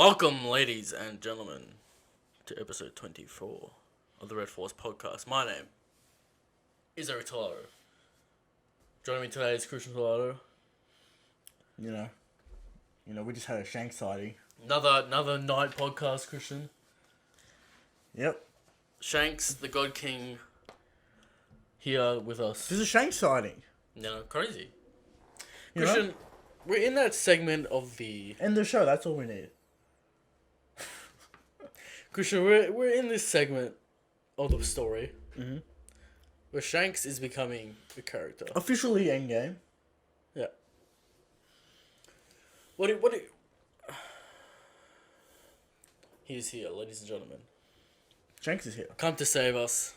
Welcome, ladies and gentlemen, to episode 24 of the Red Force Podcast. My name is Eric Tolaro. Joining me today is Christian Tolaro. You know, we just had a Shanks sighting. Another night podcast, Christian. Yep. Shanks, the God King, here with us. There's a Shanks sighting. Crazy. You Christian, know? we're in that segment of the... End the show, that's all we need. Christian, we're in this segment of the story Mm-hmm. where Shanks is becoming a character. Officially endgame. Yeah. What do He's here, ladies and gentlemen. Shanks is here. Come to save us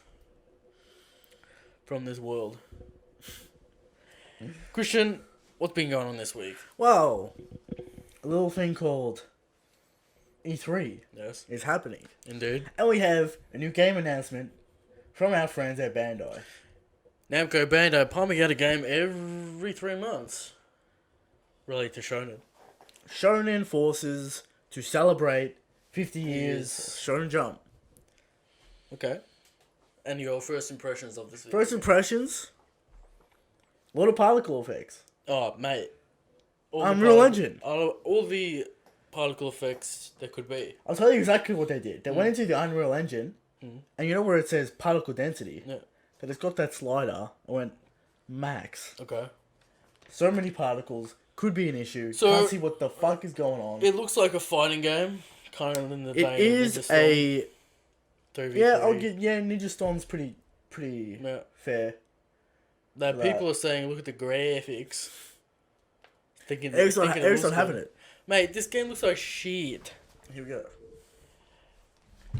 from this world. Christian, what's been going on this week? Well, a little thing called E3 Yes. is happening. Indeed. And we have a new game announcement from our friends at Bandai. Namco Bandai pumping out a game every 3 months related to Shonen. Shonen forces to celebrate 50 years Shonen Jump. Okay. And your first impressions of this video? First impressions, a lot of particle effects. Oh, mate. Unreal Engine. All the particle effects there could be. I'll tell you exactly what they did. They went into the Unreal Engine, and you know where it says particle density? Yeah. But it's got that slider. I went max. Okay. So many particles could be an issue. So- Can't see what the fuck is going on. It looks like a fighting game, kind of in the vein It of is Ninja Storm. a 3v3. Ninja Storm's pretty Yeah. fair. That that. people are saying, look at the graphics. Thinking Eric's not looks having good. it. Mate, this game looks like shit. Here we go.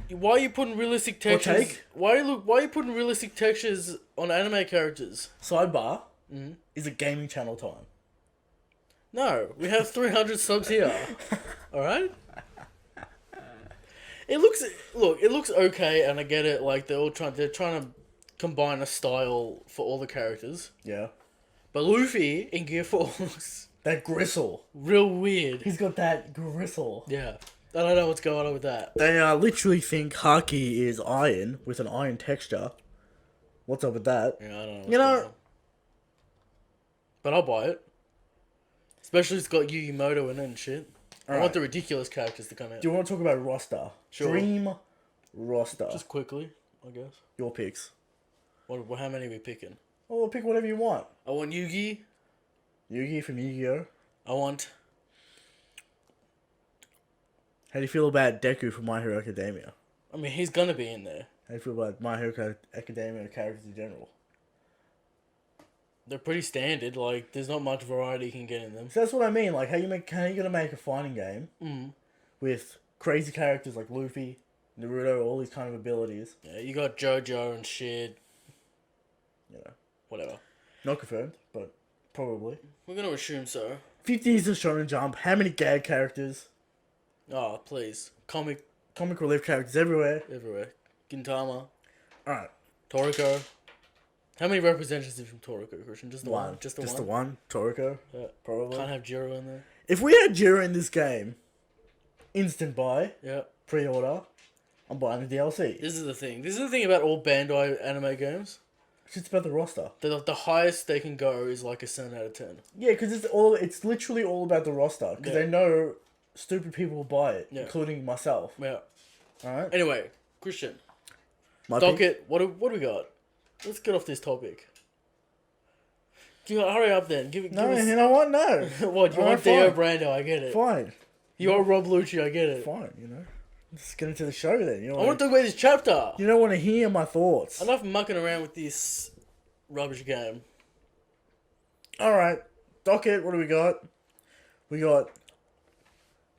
Why are you putting realistic Hot textures? take? Why are you putting realistic textures on anime characters? Sidebar is a gaming channel time. No, we have 300 subs here. All right. It looks okay, and I get it. Like they're trying to combine a style for all the characters. Yeah. But Luffy in Gear 4 looks That gristle. real weird. He's got that gristle. Yeah, I don't know what's going on with that. They literally think Haki is iron with an iron texture. What's up with that? Yeah, I don't know. What's You know- going on. But I'll buy it. Especially it's got Yu-Gi-Moto in it and shit. I want Alright. the ridiculous characters to come out. Do you want to talk about roster? Sure. Dream roster. Just quickly, I guess. Your picks. How many are we picking? Oh, pick whatever you want. I want Yugi. Yugi from Yu-Gi-Oh! I want... How do you feel about Deku from My Hero Academia? I mean, he's gonna be in there. How do you feel about My Hero Academia characters in general? They're pretty standard. Like, there's not much variety you can get in them. So that's what I mean. Like, how you gonna make a fighting game with crazy characters like Luffy, Naruto, all these kind of abilities? Yeah, you got JoJo and shit. You know, Whatever. not confirmed, but probably. We're gonna assume so. 50 years of Shonen Jump. How many gag characters? Oh, please. Comic Comic relief characters everywhere. everywhere. Gintama. Alright, Toriko. How many representatives from Toriko, Christian? Just the one? one. Just the Just one? the one. Toriko, Yeah. probably. Can't have Jiro in there. If we had Jiro in this game, instant buy, Yeah. pre-order, I'm buying the DLC. This is the thing. This is the thing about all Bandai anime games. It's just about the roster. The highest they can go is like a 7 out of 10. Yeah, because it's literally all about the roster. Because Yeah. they know stupid people will buy it, Yeah. including myself. Yeah. Alright? Anyway, Christian. My pick? Docket, what do we got? Let's get off this topic. Hurry up then. Give No, us... you know what? No. What, you Alright, want Theo fine. Brando, I get it. Fine. You want Rob Lucci, I get it. Fine, you know. Let's get into the show then. You I don't want to talk about this chapter. you don't want to hear my thoughts. Enough mucking around with this rubbish game. Alright. Docket, what do we got? We got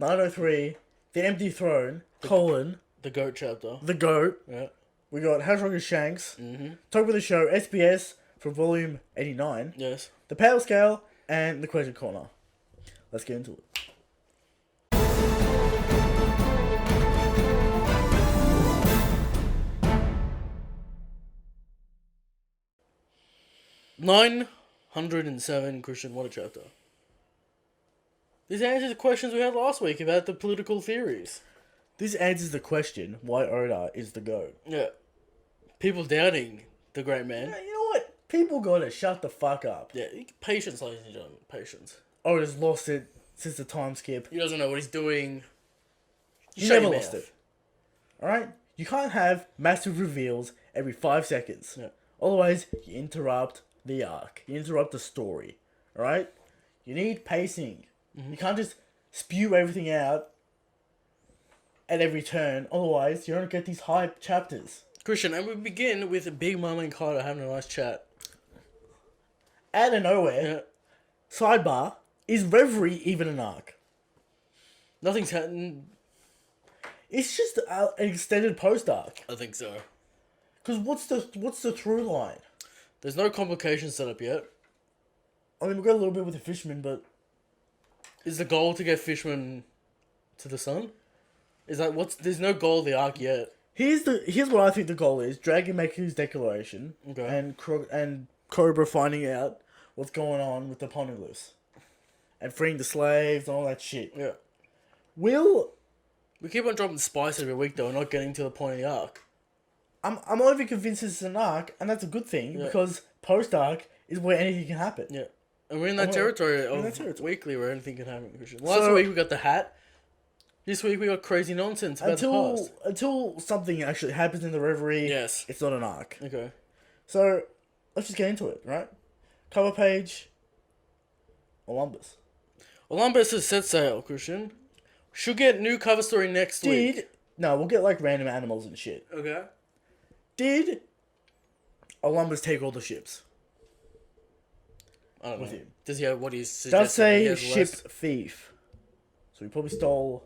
903, The Empty Throne, The GOAT chapter. The Goat. Yeah. We got How Strong is Shanks, Mm-hmm. Talk with the Show, SBS from volume 89, Yes. The Power Scale, and The Question Corner. Let's get into it. $907, Christian, what a chapter. This answers the questions we had last week about the political theories. This answers the question why Oda is the GOAT. Yeah. People doubting the great man. Yeah, you know what? People gotta shut the fuck up. Yeah, patience, ladies and gentlemen. Patience. Oda's lost it since the time skip. He doesn't know what he's doing. He never lost it. Alright? You can't have massive reveals every 5 seconds. Yeah. Otherwise, you interrupt the arc. You interrupt the story. Alright? You need pacing. You can't just spew everything out at every turn. Otherwise, you don't get these hype chapters. Christian, and we begin with Big Mom and Carter having a nice chat. Out of nowhere, Yeah. sidebar, is Reverie even an arc? Nothing's happening. It's just an extended post arc. I think so. Because what's the through line? There's no complications set up yet. I mean, we got a little bit with the fisherman, but Is the goal to get Fishman to the sun? Is that what's... There's no goal of the arc yet. here's what I think the goal is: Dragon making his declaration, Okay. and Cobra finding out what's going on with the poneglyphs, and freeing the slaves and all that shit. Yeah. Will We keep on dropping spice every week, though, not getting to the point of the arc. I'm not even convinced this is an arc, and that's a good thing Yeah. because post arc is where anything can happen. Yeah. And we're in that we're territory in of that territory. weekly where anything can happen. Christian. Last So- week we got the hat. This week we got crazy nonsense about the past. Until something actually happens in the Reverie, Yes. it's not an arc. Okay. So let's just get into it, right? Cover page. Olympus. Olympus has set sail, Christian. Should get new cover story next week. We'll get like random animals and shit. Okay. Did Olympus take all the ships? I don't know. With him. Does he have what he's suggesting? Does say He has ship less? thief. So he probably stole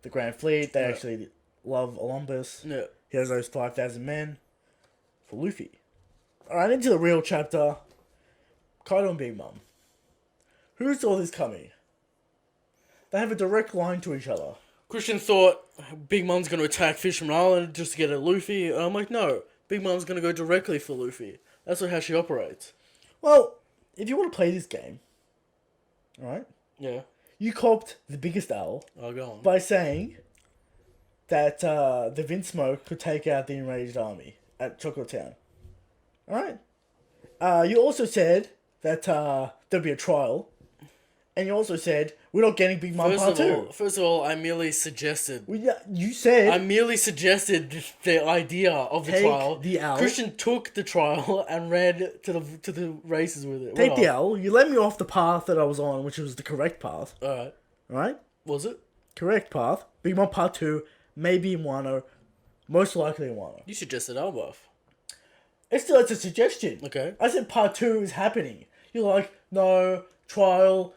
the Grand Fleet. They Yeah. actually love Olympus. Yeah. He has those 5,000 men for Luffy. Alright, into the real chapter. Kaido and Big Mom. Who saw this coming? They have a direct line to each other. Christian thought Big Mom's going to attack Fisherman Island just to get at Luffy. And I'm like, no. Big Mom's going to go directly for Luffy. That's not how she operates. Well, if you want to play this game, alright, Yeah. you copped the biggest L I'll go on. by saying that the Vince Smoke could take out the enraged army at Chocolate Town. Alright? You also said that there'd be a trial. And you also said, we're not getting Big Mom Part 2. First of all, I merely suggested. You said... I merely suggested the idea of the Take trial. the L. Christian took the trial and ran to the races with it. Take the L. You let me off the path that I was on, which was the correct path. Alright. Alright? Was it? Correct path. Big Mom Part 2, maybe in Wano. Most likely in Wano. You suggested Elbaf. It's a suggestion. Okay. I said Part 2 is happening. You're like, no, trial.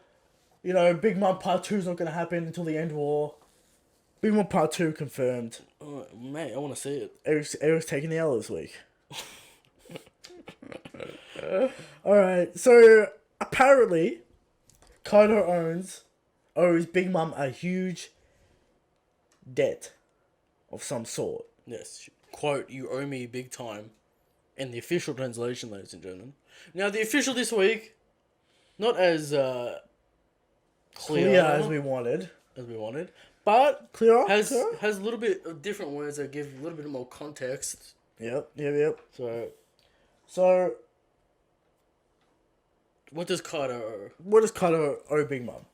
You know, Big Mom Part 2 is not going to happen until the end war. Big Mom Part 2 confirmed. Oh, mate, I want to see it. Eric's taking the L this week. Alright, so apparently, Kaido owes Big Mom a huge debt of some sort. Yes. Quote, you owe me big time. In the official translation, ladies and gentlemen. Now, the official this week, not as clear As we wanted. but Clearer? has a little bit of different words that give a little bit more context. Yep. So, what does Kaido owe? What does Kaido owe Big Mom?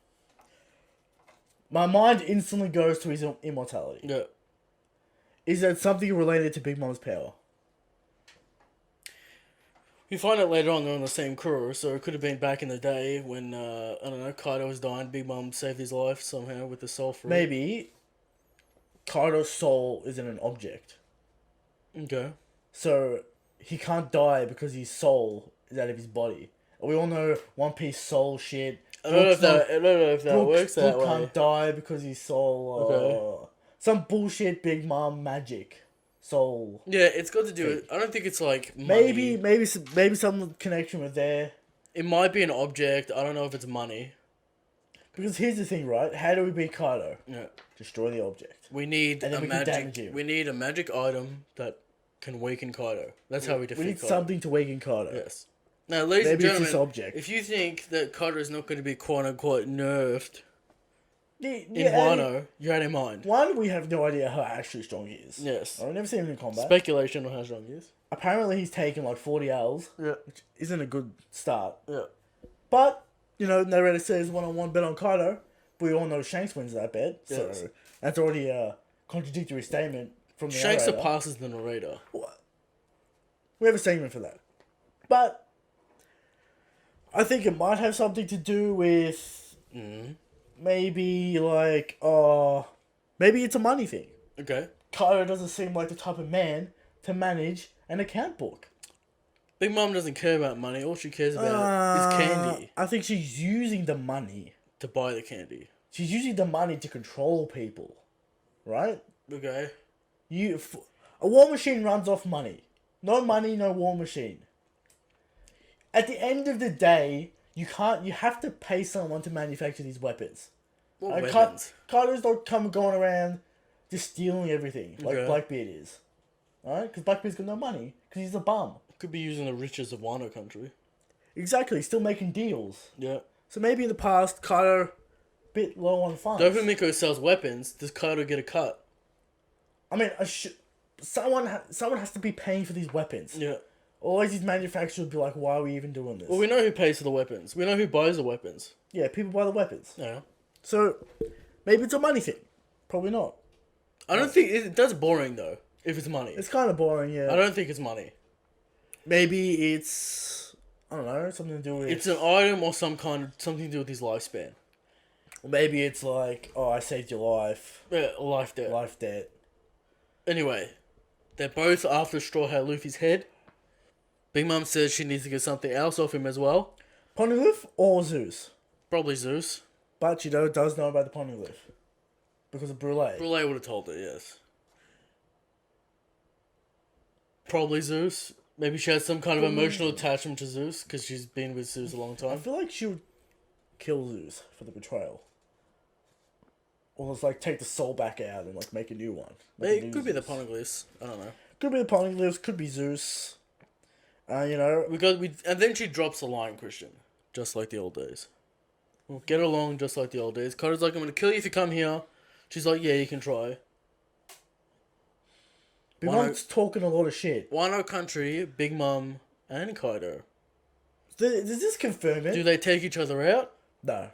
My mind instantly goes to his immortality. Yeah. Is that something related to Big Mom's power? You find out later on they're on the same crew, so it could have been back in the day when, I don't know, Kaido was dying, Big Mom saved his life somehow with the soul fruit. Maybe Kaido's soul isn't an object. Okay. So he can't die because his soul is out of his body. We all know One Piece soul shit. I don't know if that works that Brook way. can't die because his soul... Okay. Some bullshit Big Mom magic. Soul. Yeah, it's got to do with... I don't think it's like money. Maybe some connection with there. It might be an object. I don't know if it's money. Because here's the thing, right? How do we beat Kaido? Yeah. Destroy the object. We need And then a we can damage magic... him. We need a magic item that can weaken Kaido. That's how we defeat We need Kaido. something to weaken Kaido. Yes. Now, ladies and Maybe it's gentlemen, this object. if you think that Kaido is not going to be quote-unquote nerfed in Wano, you had in mind. One, we have no idea how actually strong he is. Yes. I've never seen him in combat. Speculation on how strong he is. Apparently, he's taken like 40 L's, Yeah. which isn't a good start. Yeah. But, narrator says one-on-one bet on Kaido, but we all know Shanks wins that bet, Yes. so that's already a contradictory statement from the Shanks narrator. surpasses the narrator. We have a statement for that. But I think it might have something to do with maybe maybe it's a money thing. Okay. Kaido doesn't seem like the type of man to manage an account book. Big Mom doesn't care about money. All she cares about is candy. I think she's using the money. To buy the candy. She's using the money to control people. Right? Okay. A war machine runs off money. No money, no war machine. At the end of the day, you have to pay someone to manufacture these weapons. What weapons? Kaido's not going around just stealing everything like Blackbeard is. Alright? Because Blackbeard's got no money. Because he's a bum. Could be using the riches of Wano country. Exactly. Still making deals. Yeah. So maybe in the past, Kaido bit low on funds. Dofumiko sells weapons. Does Kaido get a cut? I mean, someone has to be paying for these weapons. Yeah. Always these manufacturers would be like, why are we even doing this? Well, we know who pays for the weapons. We know who buys the weapons. Yeah, people buy the weapons. Yeah. So, maybe it's a money thing. Probably not. I don't think... That's boring, though, if it's money. It's kind of boring, yeah. I don't think it's money. Maybe it's... I don't know, something to do with... It's an item or something to do with his lifespan. Or maybe it's like, I saved your life. Yeah, life debt. Life debt. Anyway, they're both after Straw Hat Luffy's head. Big Mom says she needs to get something else off him as well. Poneglyph or Zeus? Probably Zeus. But she does know about the Poneglyph. Because of Brule. Brule would have told her, yes. Probably Zeus. Maybe she has some kind of emotional attachment to Zeus because she's been with Zeus a long I time. feel like she would kill Zeus for the betrayal. Or just take the soul back out and make a new one. It could be the Poneglyphs. I don't know. Could be the Poneglyphs, could be Zeus. And then she drops a line, Christian. Just like the old days. We'll get along just like the old days. Kaido's like, I'm gonna kill you if you come here. She's like, yeah, you can try. Big Mom's talking a lot of shit. Wano country, Big Mom, and Kaido. Does this confirm it? Do they take each other out? No.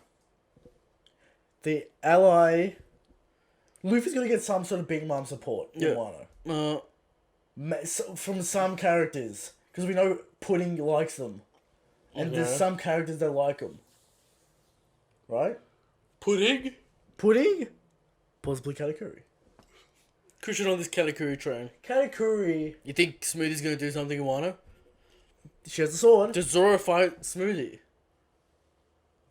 The ally... Luffy's gonna get some sort of Big Mom support in Wano. From some characters. Because we know Pudding likes them. And there's some characters that like them. Right? Pudding? Pudding? Possibly Katakuri. Christian on this Katakuri train. Katakuri... You think Smoothie's gonna do something in Wano? She has a sword. Does Zoro fight Smoothie?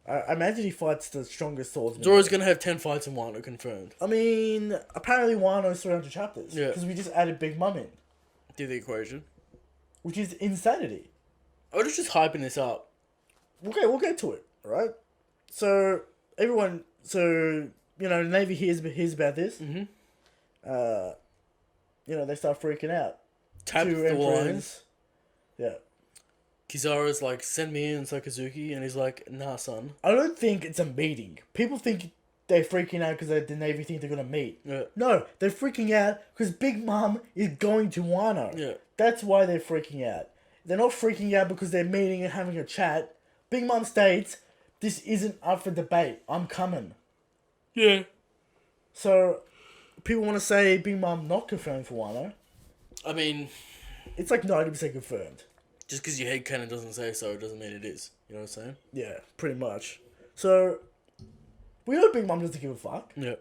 I imagine he fights the strongest swordsman. Zoro's gonna have 10 fights in Wano, confirmed. I mean, apparently Wano's 300 chapters. Yeah. Because we just added Big Mom in. Do the equation. Which is insanity. I was just hyping this up. Okay, we'll get to it, right? So, everyone... So, the Navy hears about this. Mm-hmm. They start freaking out. Tap the lines. Yeah. Kizaru's like, send me in, Sakazuki, and he's like, nah, son. I don't think it's a meeting. People think they're freaking out because the Navy think they're going to meet. Yeah. No, they're freaking out because Big Mom is going to Wano. Yeah. That's why they're freaking out. They're not freaking out because they're meeting and having a chat. Big Mom states, this isn't up for debate. I'm coming. Yeah. So, people want to say Big Mom not confirmed for Wano. I mean... It's 90% confirmed. Just because your headcanon doesn't say so, doesn't mean it is. You know what I'm saying? Yeah, pretty much. So, we know Big Mom doesn't give a fuck. Yeah.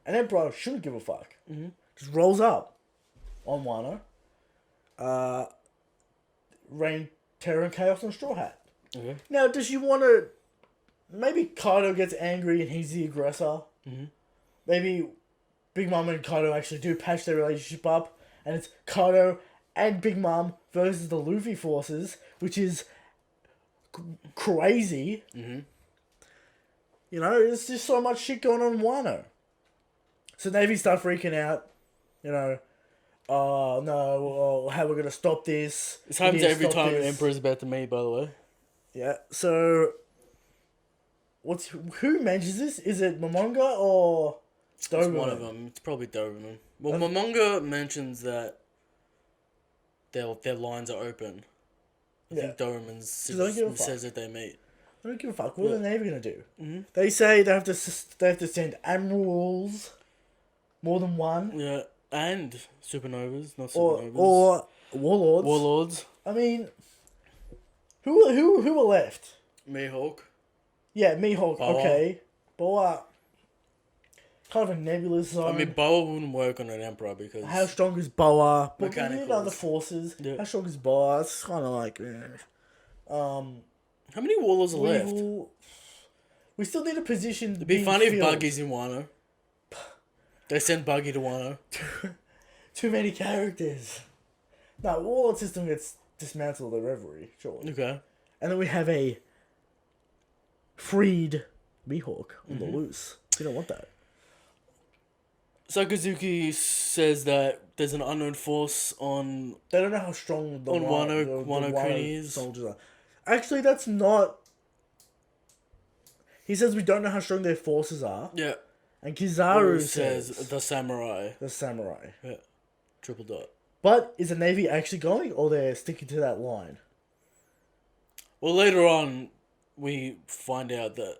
And Emperor shouldn't give a fuck. Mm-hmm. Just rolls up on Wano. Rain, terror, and chaos on Straw Hat. Okay. Now, does she want to... Maybe Kaido gets angry and he's the aggressor. Mm-hmm. Maybe Big Mom and Kaido actually do patch their relationship up. And it's Kaido and Big Mom versus the Luffy forces, which is crazy. Mm-hmm. There's just so much shit going on in Wano. So Navy start freaking out. Oh no, how we're gonna stop this. This happens every time an Emperor's about to meet, by the way. Yeah, so who mentions this? Is it Momonga or It's Doberman? one of them. It's probably Doberman. Well, Momonga mentions that their lines are open. I think Doberman says that they meet. I don't give a fuck. What are the Navy gonna do? Mm-hmm. They say they have to send admirals, more than one, Yeah, and supernovas, not or supernovas. or warlords. Warlords. I mean, who are left? Mihawk. Yeah, Mihawk. Boa. Okay, Boa. Kind of a nebulous zone. I mean, Boa wouldn't work on an Emperor because... How strong is Boa? But we need Mechanicals. other forces. Yeah. How strong is Boa? It's kind of like... How many Warlords are left? We still need a position. It'd be funny if Buggy's in Wano. They send Buggy to Wano. Too many characters. No, Warlord system gets dismantled at Reverie, surely. Okay. And then we have a freed Mihawk on the loose. We don't want that. Sakazuki says that there's an unknown force on... They don't know how strong the Wano Kuni is. soldiers are. Actually, that's not... He says we don't know how strong their forces are. Yeah. And Kizaru says says... the samurai. The samurai. Yeah. Triple dot. But is the Navy actually going, or they're sticking to that line? Well, later on, we find out that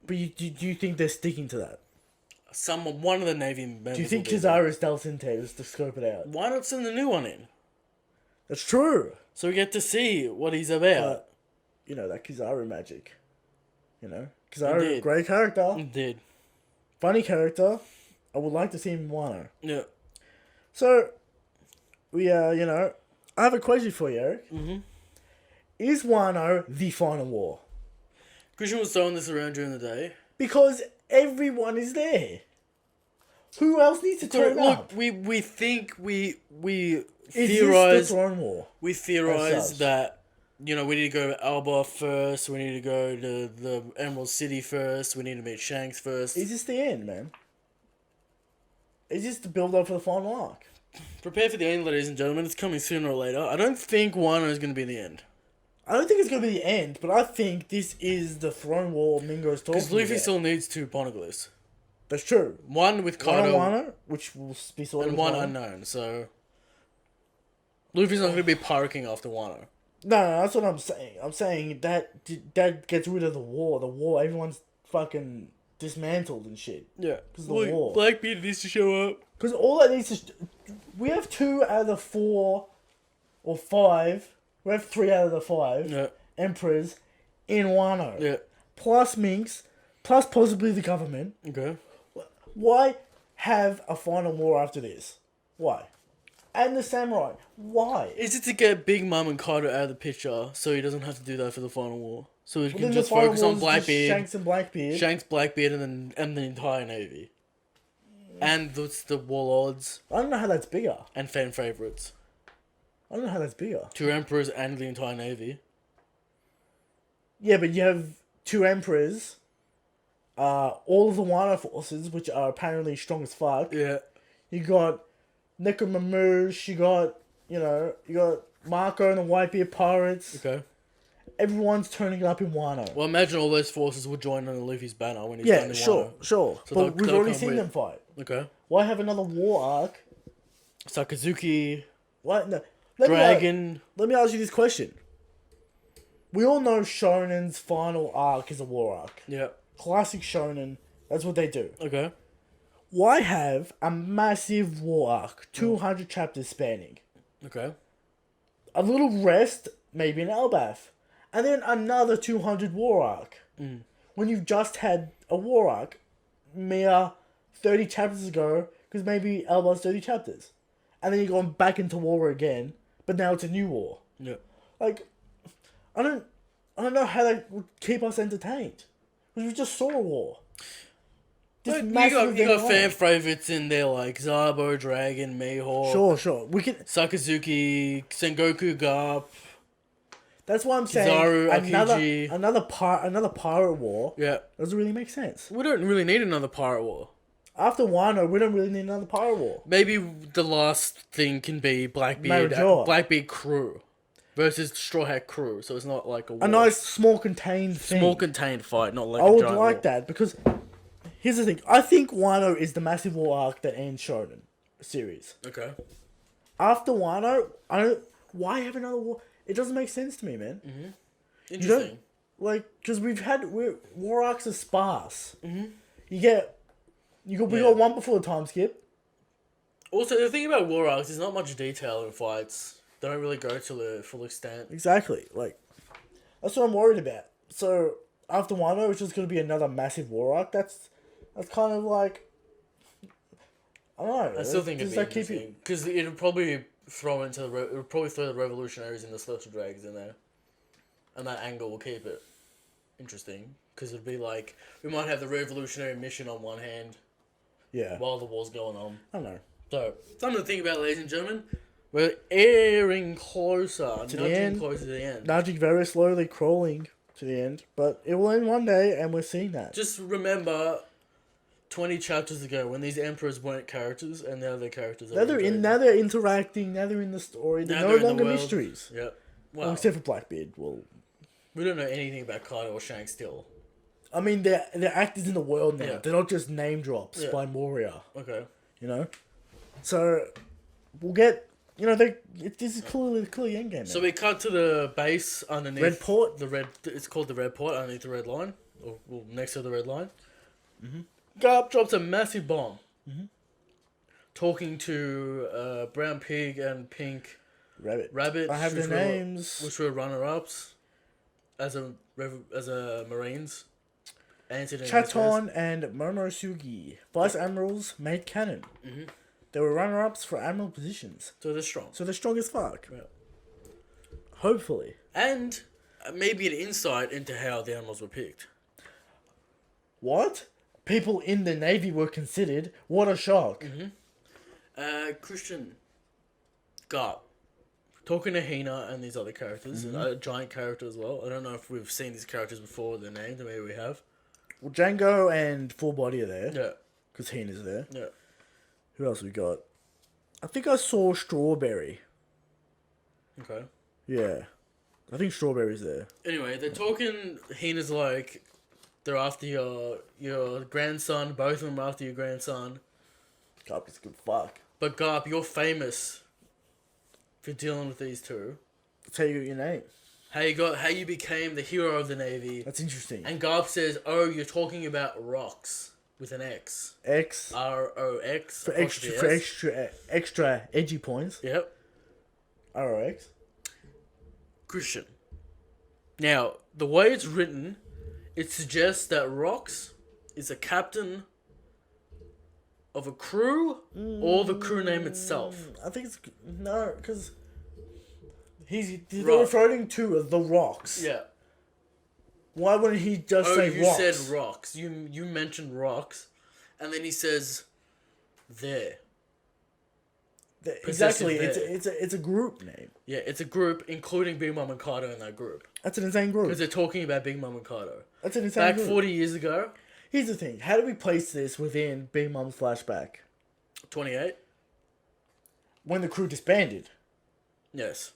But do you think they're sticking to that? one of the Navy members... Do you think will be there. Kizaru's Delta was to scope it out? Why not send the new one in? That's true. So we get to see what he's about. You know, that Kizaru magic. You know? Kizaru, Indeed. great character. Indeed. Funny character. I would like to see him in Wano. Yeah. So, I have a question for you, Eric. Mm-hmm. Is Wano the final war? Christian was throwing this around during the day. Because everyone is there. Who else needs to turn up? Look, we think we Is theorize this the throne war? we As theorize such. that we need to go to Alba first. We need to go to the Emerald City first. We need to meet Shanks first. Is this the end, man? Is this the build up for the final arc? Prepare for the end, ladies and gentlemen. It's coming sooner or later. I don't think Wano is going to be the end. I don't think it's going to be the end, but I think this is the throne war Mingo's talking Because Luffy about. still needs 2 poneglyphs. That's true. One with One on Kaido Wano, which will be sorted and with one Wano. unknown. So Luffy's not going to be paroking after Wano. No, that's what I'm saying. I'm saying that gets rid of the war. The war, everyone's fucking dismantled and shit. Yeah. 'Cause of the war. Blackbeard needs to show up. Because all that needs to... We have 2 out of the 4 or 5. We have 3 out of the 5 Yeah. emperors in Wano. Yeah. Plus Minks, plus possibly the government. Okay. Why have a final war after this? Why? And the samurai. Why? Is it to get Big Mom and Kaido out of the picture so he doesn't have to do that for the final war? So he can Then just the final focus war on is just Blackbeard, Shanks and Blackbeard. Shanks, Blackbeard, and the entire Navy. And the Warlords I don't know how that's bigger. and fan favourites. I don't know how that's bigger. 2 Emperors and the entire Navy. Yeah, but you have 2 emperors, all of the Wano forces, which are apparently strong as fuck. Yeah. You got Nekomamush, you got Marco and the Whitebeard pirates. Okay. Everyone's turning up in Wano. Well, imagine all those forces would join under Luffy's banner when he's done Yeah, in sure. Wano. So but we've they'll already come seen with- them fight. Okay. Why have another war arc? Sakazuki, What? No. Dragon. Let me ask you this question. We all know Shonen's final arc is a war arc. Yeah. Classic Shonen, that's what they do. Okay. Why have a massive war arc, 200 chapters spanning? Okay. A little rest, maybe in Elbaf. And then another 200 war arc. When you've just had a war arc, mere 30 chapters ago, because maybe Elbaf's 30 chapters. And then you're going back into war again, but now it's a new war. Yeah. Like, I don't know how that would keep us entertained. Because we just saw a war. This But massive you got event fan on. favourites in there like Zabo, Dragon, Mihawk, Sure. We can. Sakazuki, Sengoku, Garp. That's why I'm saying Kizaru, Aokiji. another pirate war Yeah. doesn't really make sense. We don't really need another pirate war. After Wano, we don't really need another pirate war. Maybe the last thing can be Blackbeard Marijoa. Blackbeard crew. versus Straw Hat Crew. So it's not like a war. nice small contained thing. Small contained fight, not like I a would giant like war. that because here's the thing. I think Wano is the massive war arc that ends Shonen series. Okay. After Wano, I don't. Why have another war? It doesn't make sense to me, man. Interesting. Because war arcs are sparse. We got one before the time skip. Also, the thing about war arcs is not much detail in fights. They don't really go to the full extent. Exactly. That's what I'm worried about. So after Wano, it's just going to be another massive war arc. That's kind of like, I don't know. I still think it'd be interesting because it'd probably throw the revolutionaries and the celestial dragons in there, and that angle will keep it interesting because it'd be like we might have the revolutionary mission on one hand, while the war's going on. I don't know. So something to think about, ladies and gentlemen. We're nudging closer to the end. Nudging very slowly, crawling to the end, but it will end one day, and we're seeing that. Just remember, 20 chapters ago, when these emperors weren't characters, and now they're characters. Now they're interacting. Now they're in the story. They're no longer mysteries. Yep. Well, except for Blackbeard. Well, we don't know anything about Kaido or Shanks still. I mean, they're actors in the world now. Yeah. They're not just name drops by Moria. Okay. So we'll get. This is clearly the end game. So we cut to the base underneath Red Port. It's called the Red Port underneath the red line, or next to the red line. Garp drops a massive bomb. Talking to Brown Pig and Pink Rabbit. I have their names. Which were runner-ups as a Marines. Chaton and Momosugi, Vice Admirals, made cannon. They were runner-ups for admiral positions. So they're strong. So they're strong as fuck. Yeah. Hopefully. And maybe an insight into how the admirals were picked. What? People in the Navy were considered? What a shock. Christian Garp. Talking to Hina and these other characters. A giant character as well. I don't know if we've seen these characters before, their names, or maybe we have. Well, Django and Full Body are there. Yeah. Because Hina's there. Yeah. Who else we got? I think I saw Strawberry. Okay. Yeah. I think Strawberry's there. Anyway, they're talking. Hina's like, they're after your grandson. Both of them are after your grandson. Garp is good fuck. But Garp, you're famous for dealing with these two. That's how you got your name. How you became the hero of the Navy. That's interesting. And Garp says, "Oh, you're talking about rocks with an X. X. ROX For extra edgy points. Yep. ROX. Christian. Now, the way it's written, it suggests that Rox is a captain of a crew or the crew name itself. I think it's... No, because... They're Rock. referring to the rocks. Yeah. Why wouldn't he just say you rocks? said rocks. You mentioned rocks, and then he says, there. Exactly. There. It's a group name. Yeah, it's a group, including Big Mom and Kaido in that group. That's an insane group. Because they're talking about Big Mom and Kaido. That's an insane group. Back 40 years ago. Here's the thing. How do we place this within Big Mom's flashback? 28. When the crew disbanded. Yes.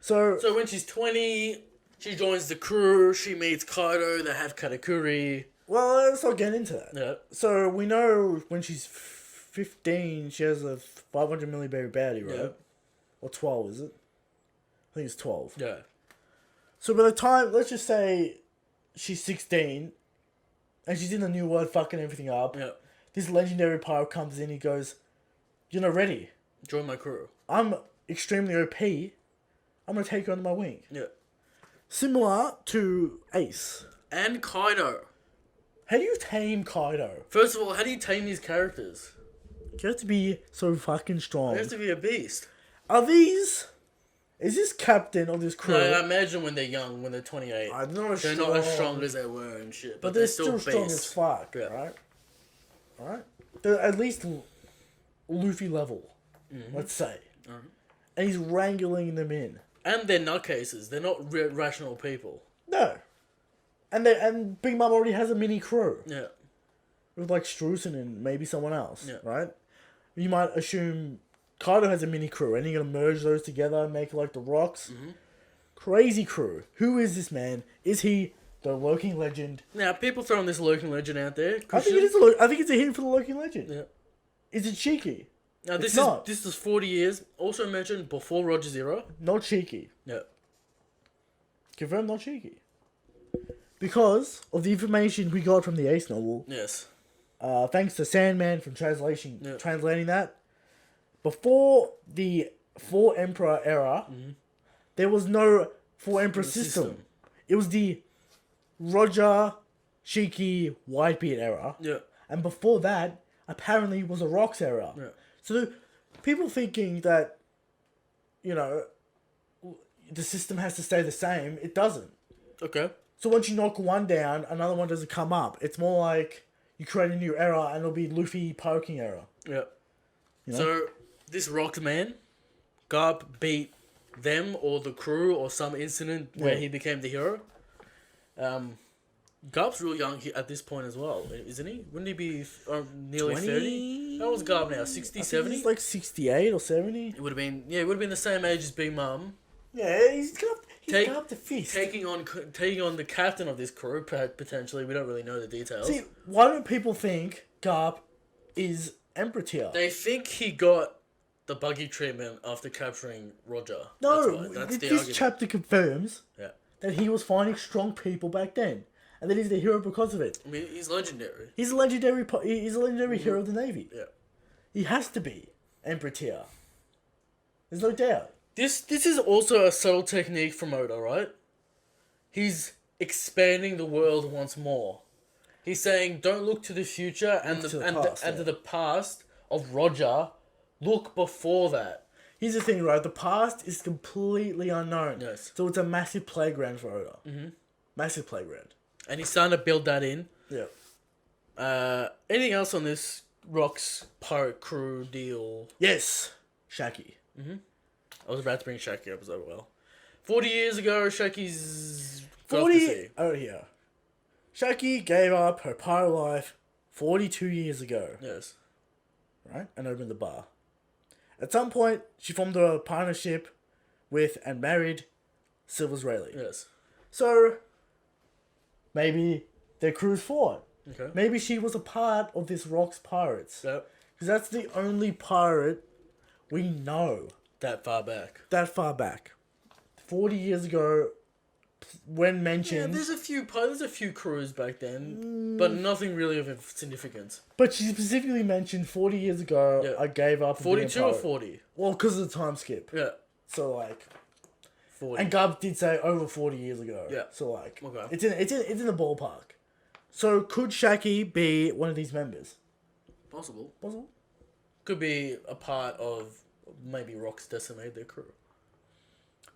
So when she's 20, she joins the crew, she meets Kaido, they have katakuri. Well, let's not get into that. Yeah. So we know when she's 15, she has a 500 milliberry baddie, right? Yeah. Or 12, is it? I think it's 12. Yeah. So by the time, let's just say she's 16, and she's in the new world fucking everything up. Yeah. This legendary pirate comes in, he goes, "You're not ready. Join my crew. I'm extremely OP. I'm going to take you under my wing." Yeah. Similar to Ace. And Kaido. How do you tame Kaido? First of all, how do you tame these characters? You have to be so fucking strong. They have to be a beast. Is this captain of this crew? No, I imagine when they're young, when they're 28. They're not as strong as they were and shit. But they're still strong as fuck, yeah. right? Alright? They're at least Luffy level, let's say. And he's wrangling them in. And they're nutcases. They're not rational people. No. And Big Mom already has a mini crew. Yeah. With like Struzan and maybe someone else, Yeah. right? You might assume Kaido has a mini crew, and you're gonna merge those together and make like the rocks. Crazy crew. Who is this man? Is he the lurking legend? Now, people throwing this lurking legend out there. I think I think it's a hint for the lurking legend. Yeah. Is it cheeky? Now, It's not. this is 40 years. Also mentioned before Roger's era. Not cheeky. Yeah. Confirmed not cheeky. Because of the information we got from the Ace novel, Yes. thanks to Sandman from Yeah. translating that, before the Four Emperor era, there was no Four Emperor system. It was the Roger, Cheeky, Whitebeard era. Yeah. And before that, apparently, was a Rocks era. Yeah. So, people thinking that, you know, the system has to stay the same, it doesn't. Okay. So once you knock one down, another one doesn't come up. It's more like you create a new era and it'll be Luffy poking era. Yeah. You know? So, this Rocks man, Garp beat them or the crew or some incident where he became the hero. Garp's real young at this point as well, isn't he? Wouldn't he be nearly 30? How old's Garp now? 60, 70? He's like 68 or 70. It would have been the same age as Big Mum. Yeah, he's got up the fist. Taking on the captain of this crew, potentially. We don't really know the details. See, why don't people think Garp is Emperor tier? They think he got the buggy treatment after capturing Roger. No, That's the this argument. chapter confirms Yeah. that he was finding strong people back then. And that he's the hero because of it. I mean, he's legendary. He's a legendary hero of the Navy. Yeah. He has to be Emperor tier. There's no doubt. This is also a subtle technique from Oda, right? He's expanding the world once more. He's saying, don't look to the future and Look to to the past of Roger. Look before that. Here's the thing, right? The past is completely unknown. Yes. So it's a massive playground for Oda. Mm-hmm. Massive playground. And he's starting to build that in. Yeah. Anything else on this Rocks pirate crew deal? Yes. Shaki. I was about to bring Shaki up as well. 40 years ago, Shaki's... 40... Oh, here. Shaki gave up her pirate life 42 years ago. Yes. Right? And opened the bar. At some point, she formed a partnership with and married Silver's Rayleigh. Yes. So, maybe their crew's fought. Okay. Maybe she was a part of this Rocks Pirates. Yep. Because that's the only pirate we know That far back. that far back. 40 years ago, when Yeah, mentioned... there's a few crews back then, but nothing really of significance. But she specifically mentioned 40 years ago, Yeah. I gave up... 42 or 40? Well, because of the time skip. Yeah. So, like... 40. And Gub did say over 40 years ago. Yeah. So, like... Okay. It's in the ballpark. So, could Shaki be one of these members? Possible. Possible. Could be a part of maybe Rocks decimate their crew.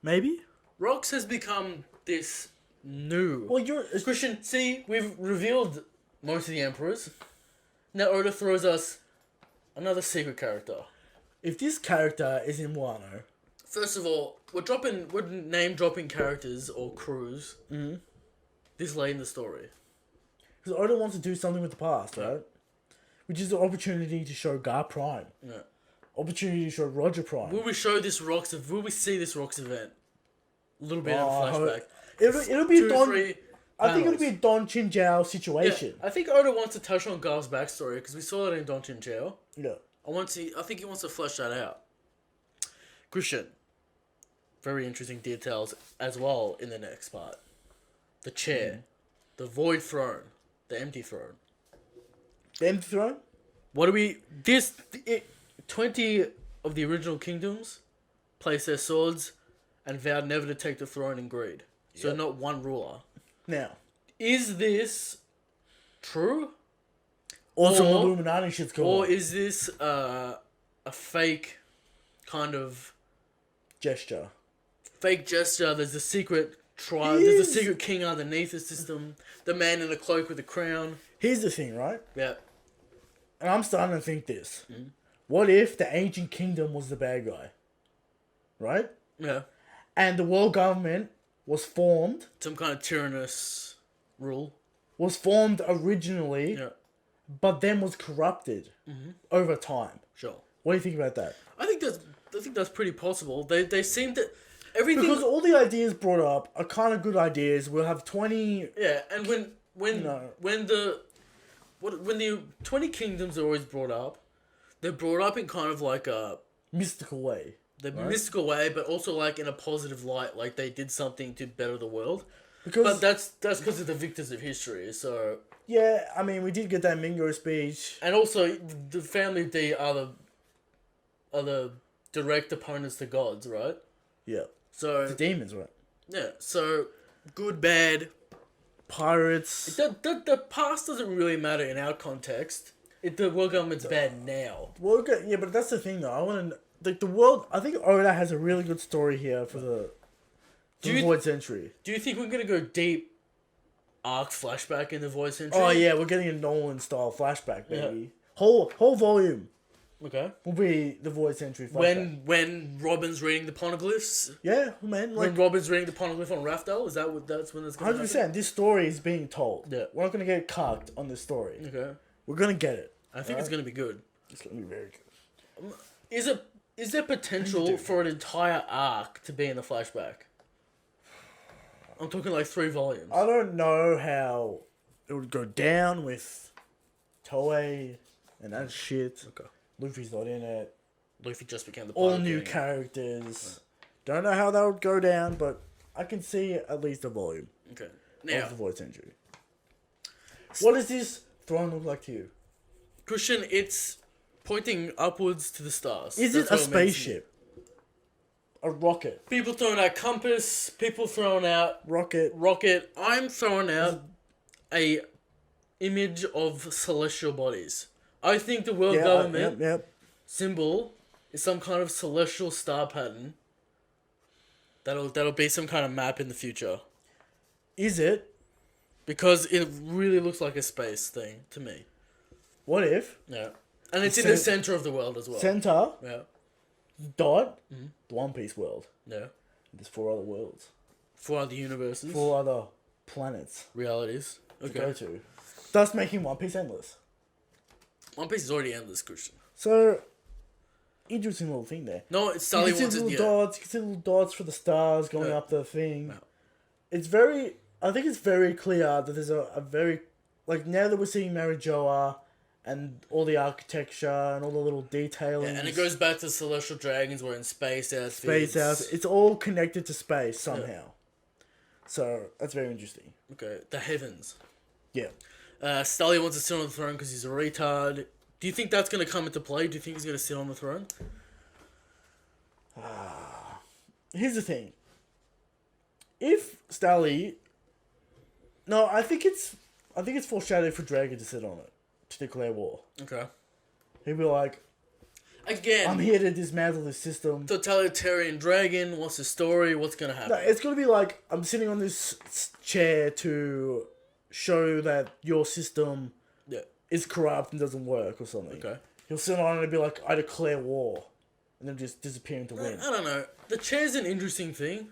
Maybe? Rocks has become this new... Well, you're... Christian, see, we've revealed most of the Emperors. Now Oda throws us another secret character. If this character is in Wano... First of all, we're name dropping characters or crews this late in the story. Because Oda wants to do something with the past, right? Which is an opportunity to show Gar Prime. Yeah. Opportunity to show Roger Prime. Will we see this Rocks event? A little bit of a flashback. It'll be a Don... I think panels. it'll be a Don Chinjiao situation. I think Oda wants to touch on Gar's backstory because we saw that in Don Chinjiao. Yeah. I think he wants to flesh that out. Christian. Very interesting details as well in the next part. The chair. The void throne. The empty throne. The Empty Throne? What do we... 20 of the original kingdoms placed their swords and vowed never to take the throne in greed. So Yep. not one ruler. Now. Is this true? Or some Or- Illuminati shit's going Or on. is this a fake kind of... Gesture. Fake gesture? There's a secret tribe. There's a secret king underneath the system. The man in a cloak with a crown. Here's the thing, right? Yeah. And I'm starting to think this. What if the ancient kingdom was the bad guy? Right? Yeah. And the world government was formed Some kind of tyrannous rule. originally, Yeah. but then was corrupted over time. Sure. What do you think about that? I think that's pretty possible. They seem to... everything. Because all the ideas brought up are kind of good ideas. We'll have 20... Yeah, and when You know. when the 20 kingdoms are always brought up, they're brought up in kind of like a mystical way. Right? mystical way, but also like in a positive light, like they did something to better the world. Because... But that's because of the victors of history. So Yeah, I mean, we did get that Mingo speech. and also the family D are the direct opponents to gods, right? Yeah. So The demons, right? yeah, so good, bad. Pirates. The past doesn't really matter in our context. The world government's bad now. Well, yeah, but that's the thing, though. I want to... Like, the world... I think Oda has a really good story here for the Void Century. Do you think we're going to go deep arc flashback in the Void Century? Oh, yeah, we're getting a Nolan-style flashback, baby. Yeah. Whole volume okay. will be the Void Century flashback. When Robin's reading the poneglyphs? Yeah, man. Like, when Robin's reading the poneglyph on Raftel? Is that's when it's going to happen? 100%. This story is being told. Yeah. We're not going to get cucked on this story. Okay. We're going to get it. I think it's going to be good. It's going to be very good. Is there potential for an entire arc to be in the flashback? I'm talking like 3 volumes. I don't know how it would go down with Toei and that shit. Okay. Luffy's not in it. Luffy just became the All pirate new king. characters. Yeah. Don't know how that would go down, but I can see at least a volume Okay. Now, of the Void Century. What does this throne look like to you? Christian, it's pointing upwards to the stars. Is That's it a what means to me. spaceship? A rocket? People throwing out compass. People throwing out Rocket. rocket. I'm throwing out a image of celestial bodies. I think the world government symbol is some kind of celestial star pattern. That'll be some kind of map in the future. Is it? Because it really looks like a space thing to me. What if? Yeah. And it's in the center of the world as well. Center? Yeah. Dot? The One Piece world. Yeah. There's 4 other worlds. 4 other universes. 4 other planets. Realities. To go to. Thus making One Piece endless. One Piece is already endless, Christian. So, interesting little thing there. No, it's Sully you can wants see it. little dots. You can see little dots for the stars going up the thing. Yeah. It's very... I think it's very clear that there's a very... Like, now that we're seeing Marijoa and all the architecture and all the little detailing... Yeah, and it goes back to Celestial Dragons. We're in space out. Space house. It's all connected to space somehow. Yeah. So, that's very interesting. Okay, the heavens. Yeah. Stully wants to sit on the throne because he's a retard. Do you think that's going to come into play? Do you think he's going to sit on the throne? Here's the thing. If Stully... No, I think it's foreshadowed for Dragon to sit on it. To declare war. Okay. He'll be like... Again... I'm here to dismantle this system. Totalitarian dragon. What's the story? What's going to happen? No, it's going to be like, I'm sitting on this chair to show that your system is corrupt and doesn't work or something. Okay. He'll sit on it and be like, I declare war. And then just disappear into wind. I don't know. The chair's an interesting thing.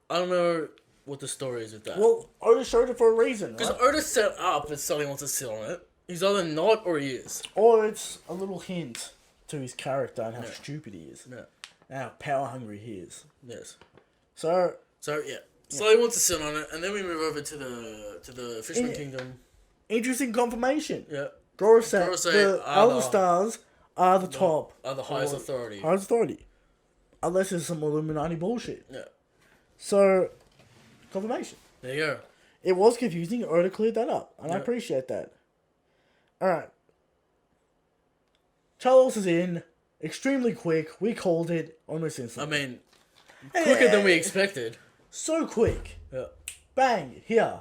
I don't know what the story is with that. Well, Oda showed it for a reason, Because right? Oda set up that Sully wants to sit on it. He's either not or he is. Or it's a little hint to his character and how stupid he is. Yeah. And how power hungry he is. Yes. So yeah. Sully wants to sit on it, and then we move over to the Fishman Kingdom. interesting confirmation. Yeah. Gorosei, the other stars are the top. Are the highest authority. Highest authority. Unless there's some Illuminati bullshit. Yeah. So, confirmation. There you go. It was confusing. Oda cleared that up. And I appreciate that. Alright. Charles is in. Extremely quick. We called it almost instantly. I mean, quicker than we expected. So quick. Yeah. Bang. Here.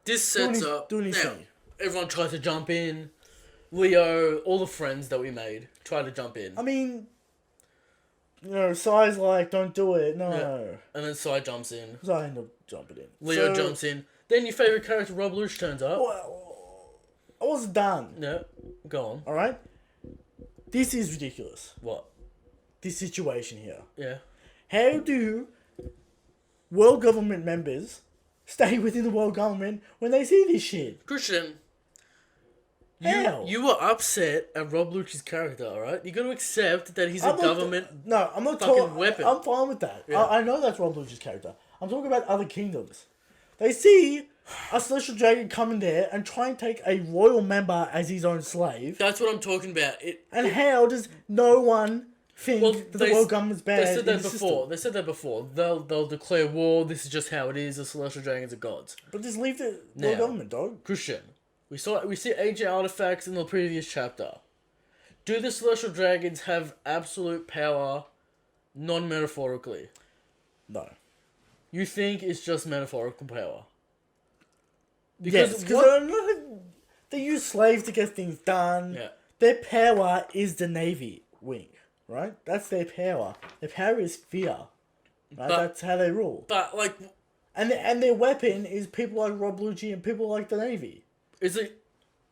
This sets up. Doing his Now, thing. everyone tried to jump in. Leo, all the friends that we made, tried to jump in. I mean, Sai's like, don't do it. No. Yeah. And then Sai jumps in. Sai ended up jumping in. Leo jumps in. Then your favourite character, Rob Lush, turns up. Well, I wasn't done. Yeah. Go on. Alright? This is ridiculous. What? This situation here. Yeah. How do world government members stay within the world government when they see this shit? Christian, How? You were upset at Rob Lucci's character, alright? You got to accept that he's a I'm not- government. No, I'm not fucking talking. weapon. I'm fine with that. Yeah. I know that's Rob Lucci's character. I'm talking about other kingdoms. They see a celestial dragon come in there and try and take a royal member as his own slave. That's what I'm talking about. And how does no one think that the world government's bad? They said that in the before. system? They said that before. They'll declare war. This is just how it is. The celestial dragons are gods. But just leave the Now. world government, dog. Christian, we see ancient artifacts in the previous chapter. Do the celestial dragons have absolute power, non-metaphorically? No. You think it's just metaphorical power? Yes, because they use slaves to get things done. Yeah. Their power is the navy wing, right? That's their power. Their power is fear. Right? That's how they rule. But like, And their weapon is people like Rob Lucci and people like the navy. is it?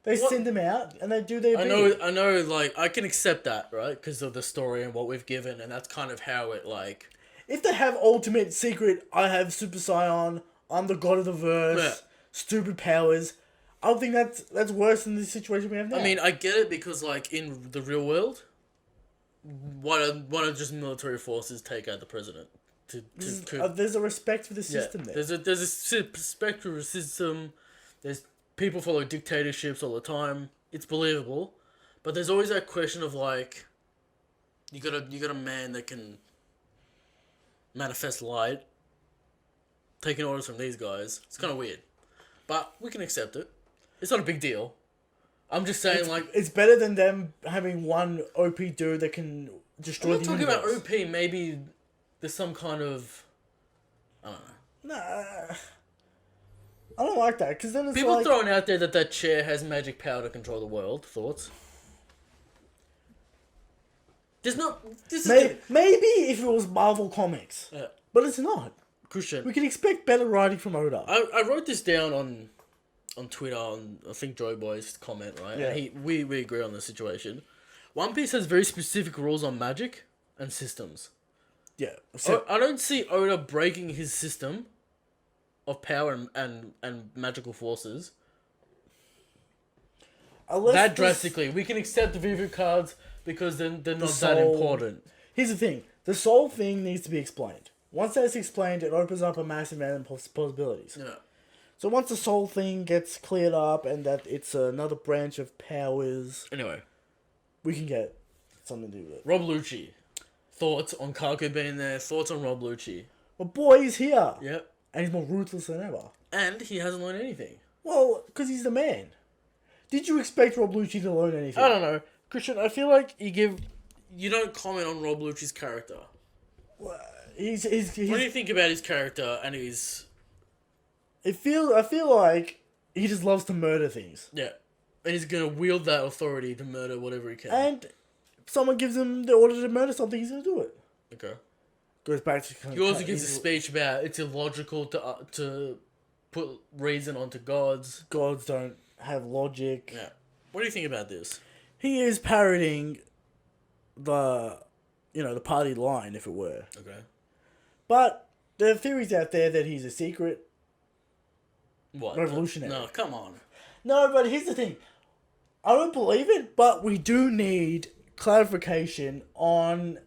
They What? send them out and they do their I bidding. know. Like, I can accept that, right? Because of the story and what we've given, and that's kind of how it like. If they have ultimate secret, I have Super Saiyan, I'm the god of the verse, Yeah. stupid powers, I don't think that's worse than the situation we have now. I mean, I get it because like in the real world, why don't just military forces take out the president? There's a respect for the Yeah, system there. there's a respect for the system. There's people follow dictatorships all the time. It's believable, but there's always that question of like, you got a man that can manifest light, taking orders from these guys. It's kind of weird, but we can accept it. It's not a big deal. I'm just saying, It's better than them having one OP dude that can destroy I'm the not talking universe. about OP. Maybe there's some kind of, I don't know. Nah, I don't like that because then it's People like throwing out there that chair has magic power to control the world. Thoughts? There's not. This is maybe if it was Marvel Comics, yeah. but it's not. Christian. We can expect better writing from Oda. I wrote this down on Twitter on I think Joe Boy's comment, right? Yeah. And we agree on the situation. One Piece has very specific rules on magic and systems. Yeah, so I don't see Oda breaking his system of power and magical forces unless that this- drastically. We can accept the Vivu cards because they're not that soul- important. Here's the thing: the soul thing needs to be explained. Once that's explained, it opens up a massive amount of possibilities. Yeah. So once the soul thing gets cleared up and that it's another branch of powers, Anyway, we can get something to do with it. Rob Lucci. Thoughts on Kaku being there? Thoughts on Rob Lucci? Well, boy, he's here, Yep. and he's more ruthless than ever. And he hasn't learned anything. Well, because he's the man. Did you expect Rob Lucci to learn anything? I don't know. Christian, I feel like you don't comment on Rob Lucci's character. He's What do you think about his character and his... I feel like he just loves to murder things. Yeah. And he's going to wield that authority to murder whatever he can. And if someone gives him the order to murder something, he's going to do it. Okay. Goes back to... He also gives a speech about it's illogical to put reason onto gods. Gods don't have logic. Yeah. What do you think about this? He is parroting the party line, if it were. Okay. But there are theories out there that he's a secret What? revolutionary. No, come on. No, but here's the thing. I don't believe it, but we do need clarification on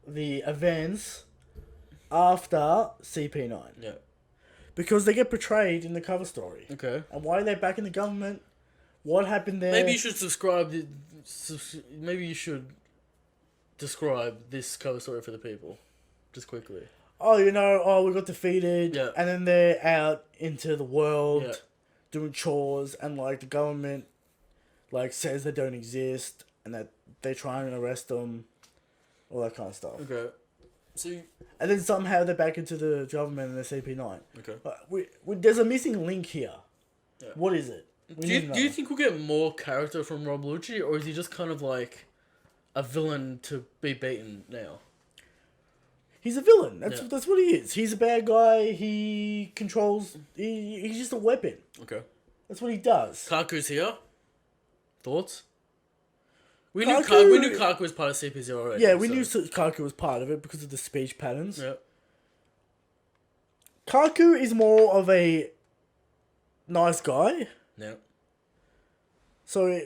the events after CP9. Yeah. Because they get portrayed in the cover story. Okay. And why are they back in the government? What happened there? Maybe you should describe this cover story for the people. Just quickly. We got defeated. Yeah. And then they're out into the world Yeah. doing chores and like the government says they don't exist and that they try and arrest them. All that kind of stuff. Okay. So And then somehow they're back into the government and the CP9. okay. There's a missing link here. Yeah. What is it? We need to Do you know. think we'll get more character from Rob Lucci, or is he just kind of like a villain to be beaten now? He's a villain. Yeah. That's what he is. He's a bad guy. He controls... He's just a weapon. Okay. That's what he does. Kaku's here. Thoughts? We Kaku- knew Kaku was part of CP0 already. Yeah, we knew Kaku was part of it because of the speech patterns. Yeah. Kaku is more of a nice guy. Yeah. So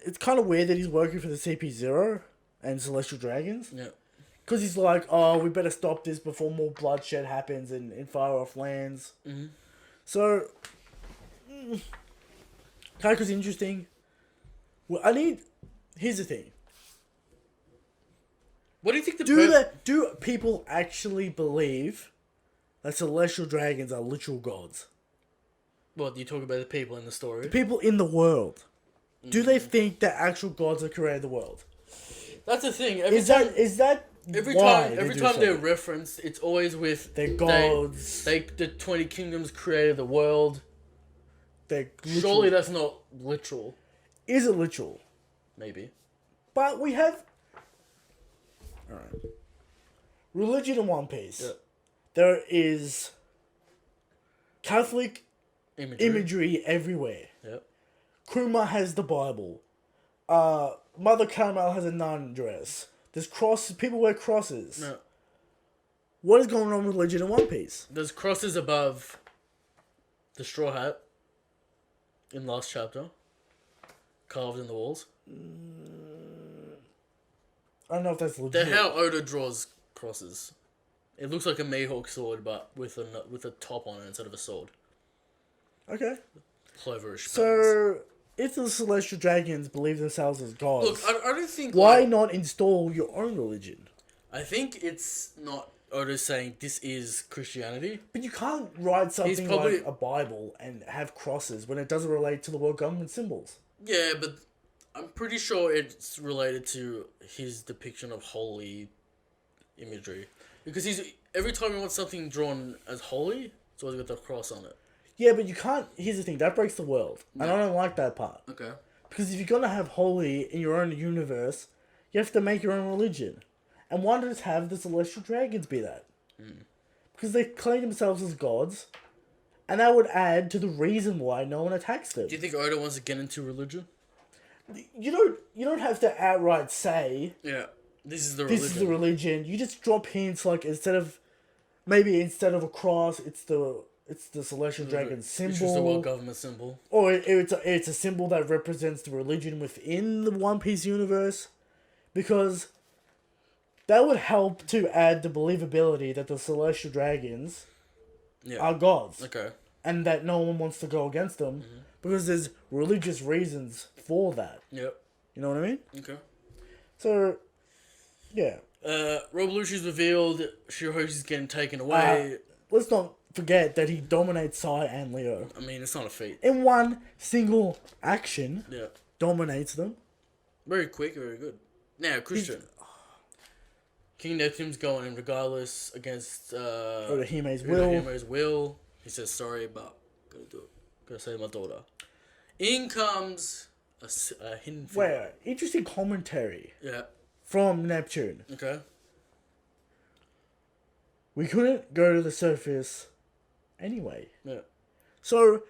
it's kind of weird that he's working for the CP0 and Celestial Dragons. Yeah. Because he's like, oh, we better stop this before more bloodshed happens in far off lands. Mm-hmm. So, Kaiko's interesting. Well, here's the thing. What do you think Do people actually believe that Celestial Dragons are literal gods? What, you talk about the people in the story? The people in the world. Do they think that actual gods have created the world? That's the thing. Is that every why time they're referenced, it's always with their gods. The 20 kingdoms created the world. Surely that's not literal. Is it literal? Maybe. But we have... Alright. Religion in One Piece. Yeah. There is Catholic imagery everywhere. Yep. Kuma has the Bible. Mother Caramel has a nun dress. There's crosses. People wear crosses. No. What is going on with religion in One Piece? There's crosses above the straw hat in last chapter, carved in the walls. I don't know if that's legit. They're how Oda draws crosses. It looks like a Mihawk sword, but with a top on it instead of a sword. Okay. Cloverish. So, if the Celestial Dragons believe themselves as gods, Look, I don't think... why not install your own religion? I think it's not Oda saying this is Christianity. But you can't write something probably... like a Bible and have crosses when it doesn't relate to the world government symbols. Yeah, but I'm pretty sure it's related to his depiction of holy imagery. Because every time he wants something drawn as holy, it's always got the cross on it. Yeah, but you can't... Here's the thing, that breaks the world. And I don't like that part. Okay. Because if you're going to have holy in your own universe, you have to make your own religion. And why not just have the Celestial Dragons be that? Because they claim themselves as gods, and that would add to the reason why no one attacks them. Do you think Oda wants to get into religion? You don't have to outright say... Yeah. This is the religion. This is the religion. You just drop hints like instead of a cross, it's the Celestial Dragon symbol. Which is the world government symbol. Or it's a symbol that represents the religion within the One Piece universe. Because that would help to add the believability that the Celestial Dragons are gods. Okay. And that no one wants to go against them. Mm-hmm. Because there's religious reasons for that. Yep. You know what I mean? Okay. So, yeah. Revolution's revealed. Shiroshi's getting taken away. Let's not forget that he dominates Sai and Leo. I mean, it's not a feat. In one single action. Yeah. Dominates them. Very quick, very good. Now, Christian. King Neptune's going in regardless against Odahime's will. He says sorry, but gotta do it. Gotta save my daughter. In comes a hidden figure. Wait, interesting commentary. Yeah. From Neptune. Okay. We couldn't go to the surface anyway. Yeah. So,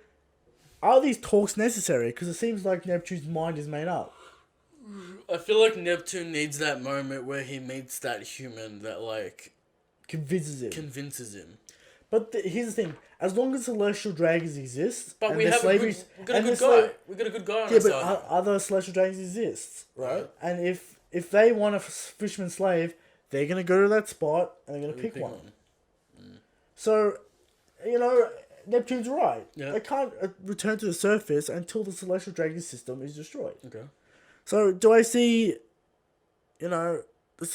are these talks necessary? Because it seems like Neptune's mind is made up. I feel like Neptune needs that moment where he meets that human that, like... Convinces him. But here's the thing. As long as Celestial Dragons exist... But we got a good guy. We got a good guy on our side. Yeah, but other Celestial Dragons exist, right? And if they want a fisherman slave, they're going to go to that spot and they're going to pick one. So, Neptune's right. Yeah. They can't return to the surface until the Celestial Dragon system is destroyed. Okay. So, do I see, this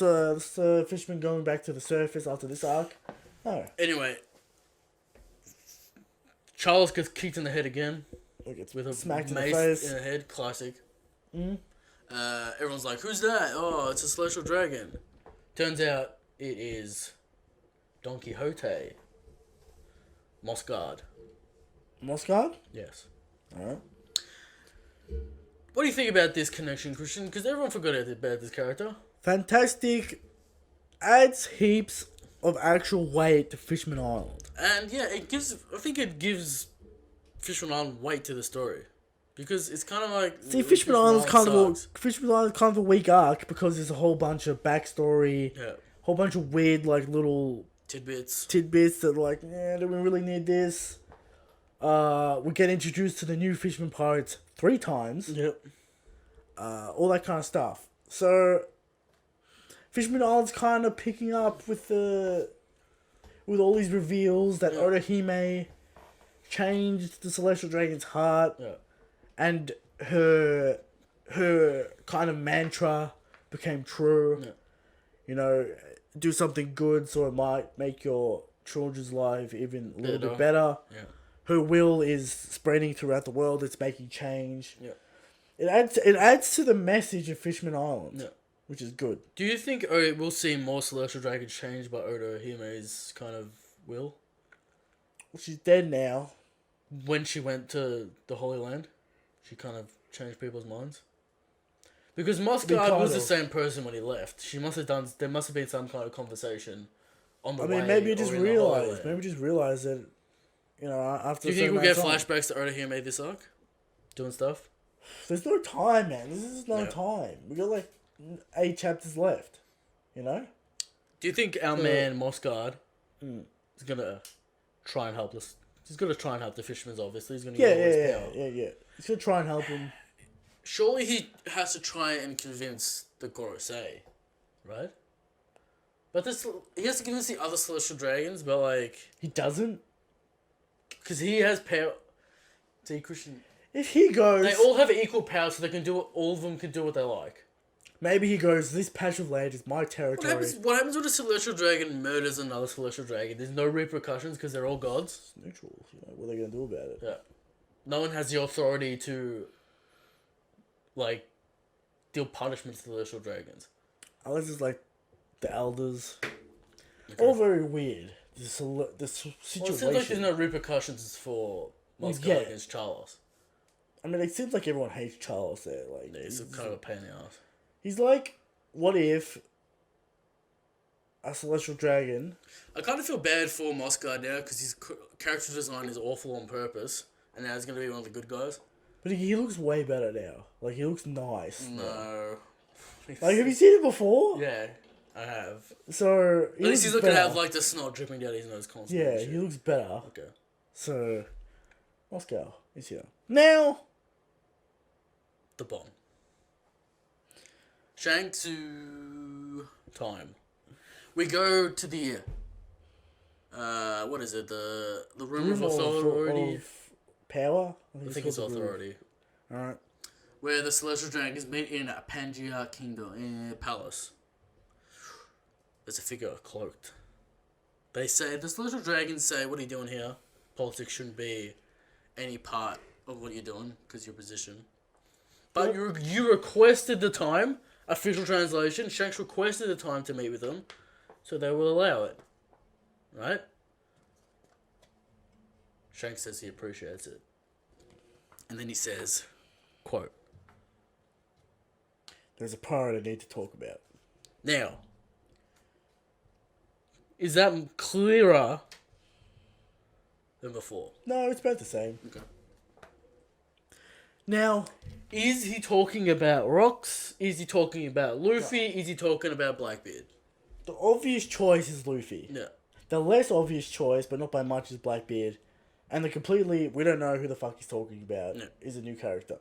fisherman going back to the surface after this arc? No. Anyway, Charles gets kicked in the head again. With a smacked mace in the face. In the head. Classic. Mm-hmm. Everyone's like, who's that? Oh, it's a Celestial Dragon. Turns out it is Don Quixote. Mossguard. Mossguard? Yes. Alright. What do you think about this connection, Christian? Because everyone forgot about this character. Fantastic. Adds heaps of actual weight to Fishman Island. And yeah, I think it gives Fishman Island weight to the story. Because it's kind of like... See, Fishman Island's kind of a weak arc because there's a whole bunch of backstory. Yeah. Whole bunch of weird, little... Tidbits that do we really need this? We get introduced to the new Fishman Pirates 3 times. Yep. all that kind of stuff. So, Fishman Island's kind of picking up with all these reveals that Otohime changed the Celestial Dragon's heart, and her kind of mantra became true. Yeah. You know, do something good so it might make your children's life even a little bit better. Yeah. Her will is spreading throughout the world. It's making change. Yeah. It adds to the message of Fishman Island, which is good. Do you think we'll see more Celestial Dragons changed by Otohime's kind of will? Well, she's dead now. When she went to the Holy Land, she kind of changed people's minds. Because Mosgard was the same person when he left. She must have done. There must have been some kind of conversation on the way. I mean, maybe you just realized. Maybe just realized that. You know, after. Do you think we'll get flashbacks to Otohime this arc, doing stuff? There's no time, man. This is no time. We got like 8 chapters left. You know. Do you think our man Mosgard is gonna try and help us? He's gonna try and help the fishermen. Obviously, he's gonna get all his power. Yeah. He's gonna try and help him. Surely he has to try and convince the Gorosei, right? But he has to convince the other Celestial Dragons, but like... He doesn't? Because he has power... See, Christian... If he goes... They all have equal power, so they can do what... All of them can do what they like. Maybe he goes, this patch of land is my territory. What happens when a Celestial Dragon murders another Celestial Dragon? There's no repercussions because they're all gods? It's neutral. You know, what are they going to do about it? Yeah. No one has the authority to... like, deal punishment to the Celestial Dragons. Unless it's like the Elders. Okay. All very weird. This situation. Well, it seems like there's no repercussions for Mosgard against Charles. I mean, it seems like everyone hates Charles there. Like, yeah, he's kind of a pain in the ass. He's like, what if a Celestial Dragon... I kind of feel bad for Mosgard now because his character design is awful on purpose, and now he's going to be one of the good guys. But he looks way better now. Like, he looks nice. No. Like, have you seen it before? Yeah, I have. So, at least he's not going to have, like, the snot dripping down his nose constantly. Yeah, he looks better. Okay. So, Moscow is here. Now... The bomb. Shanks to... time. We go to the... what is it? The room of authority... Of power? I think it's authority. Alright. Where the Celestial Dragons meet in a Pangaea Kingdom, in a palace. There's a figure cloaked. The Celestial Dragons say, what are you doing here? Politics shouldn't be any part of what you're doing, because your position. But you requested the time, official translation, Shanks requested the time to meet with them, so they will allow it. Right? Shanks says he appreciates it. And then he says, quote, there's a part I need to talk about. Now, is that clearer than before? No, it's about the same. Okay. Now, is he talking about Rocks? Is he talking about Luffy? No. Is he talking about Blackbeard? The obvious choice is Luffy. Yeah. The less obvious choice, but not by much, is Blackbeard. And the completely, we don't know who the fuck he's talking about, is a new character.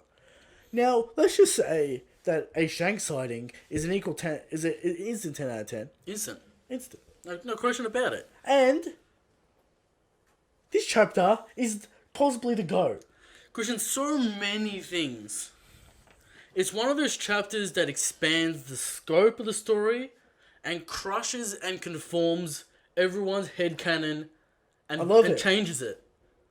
Now, let's just say that a Shanks sighting is an equal 10, is an instant 10 out of 10. Instant. Instant. No question about it. And this chapter is possibly the GOAT. Christian, so many things. It's one of those chapters that expands the scope of the story and crushes and conforms everyone's headcanon and changes it.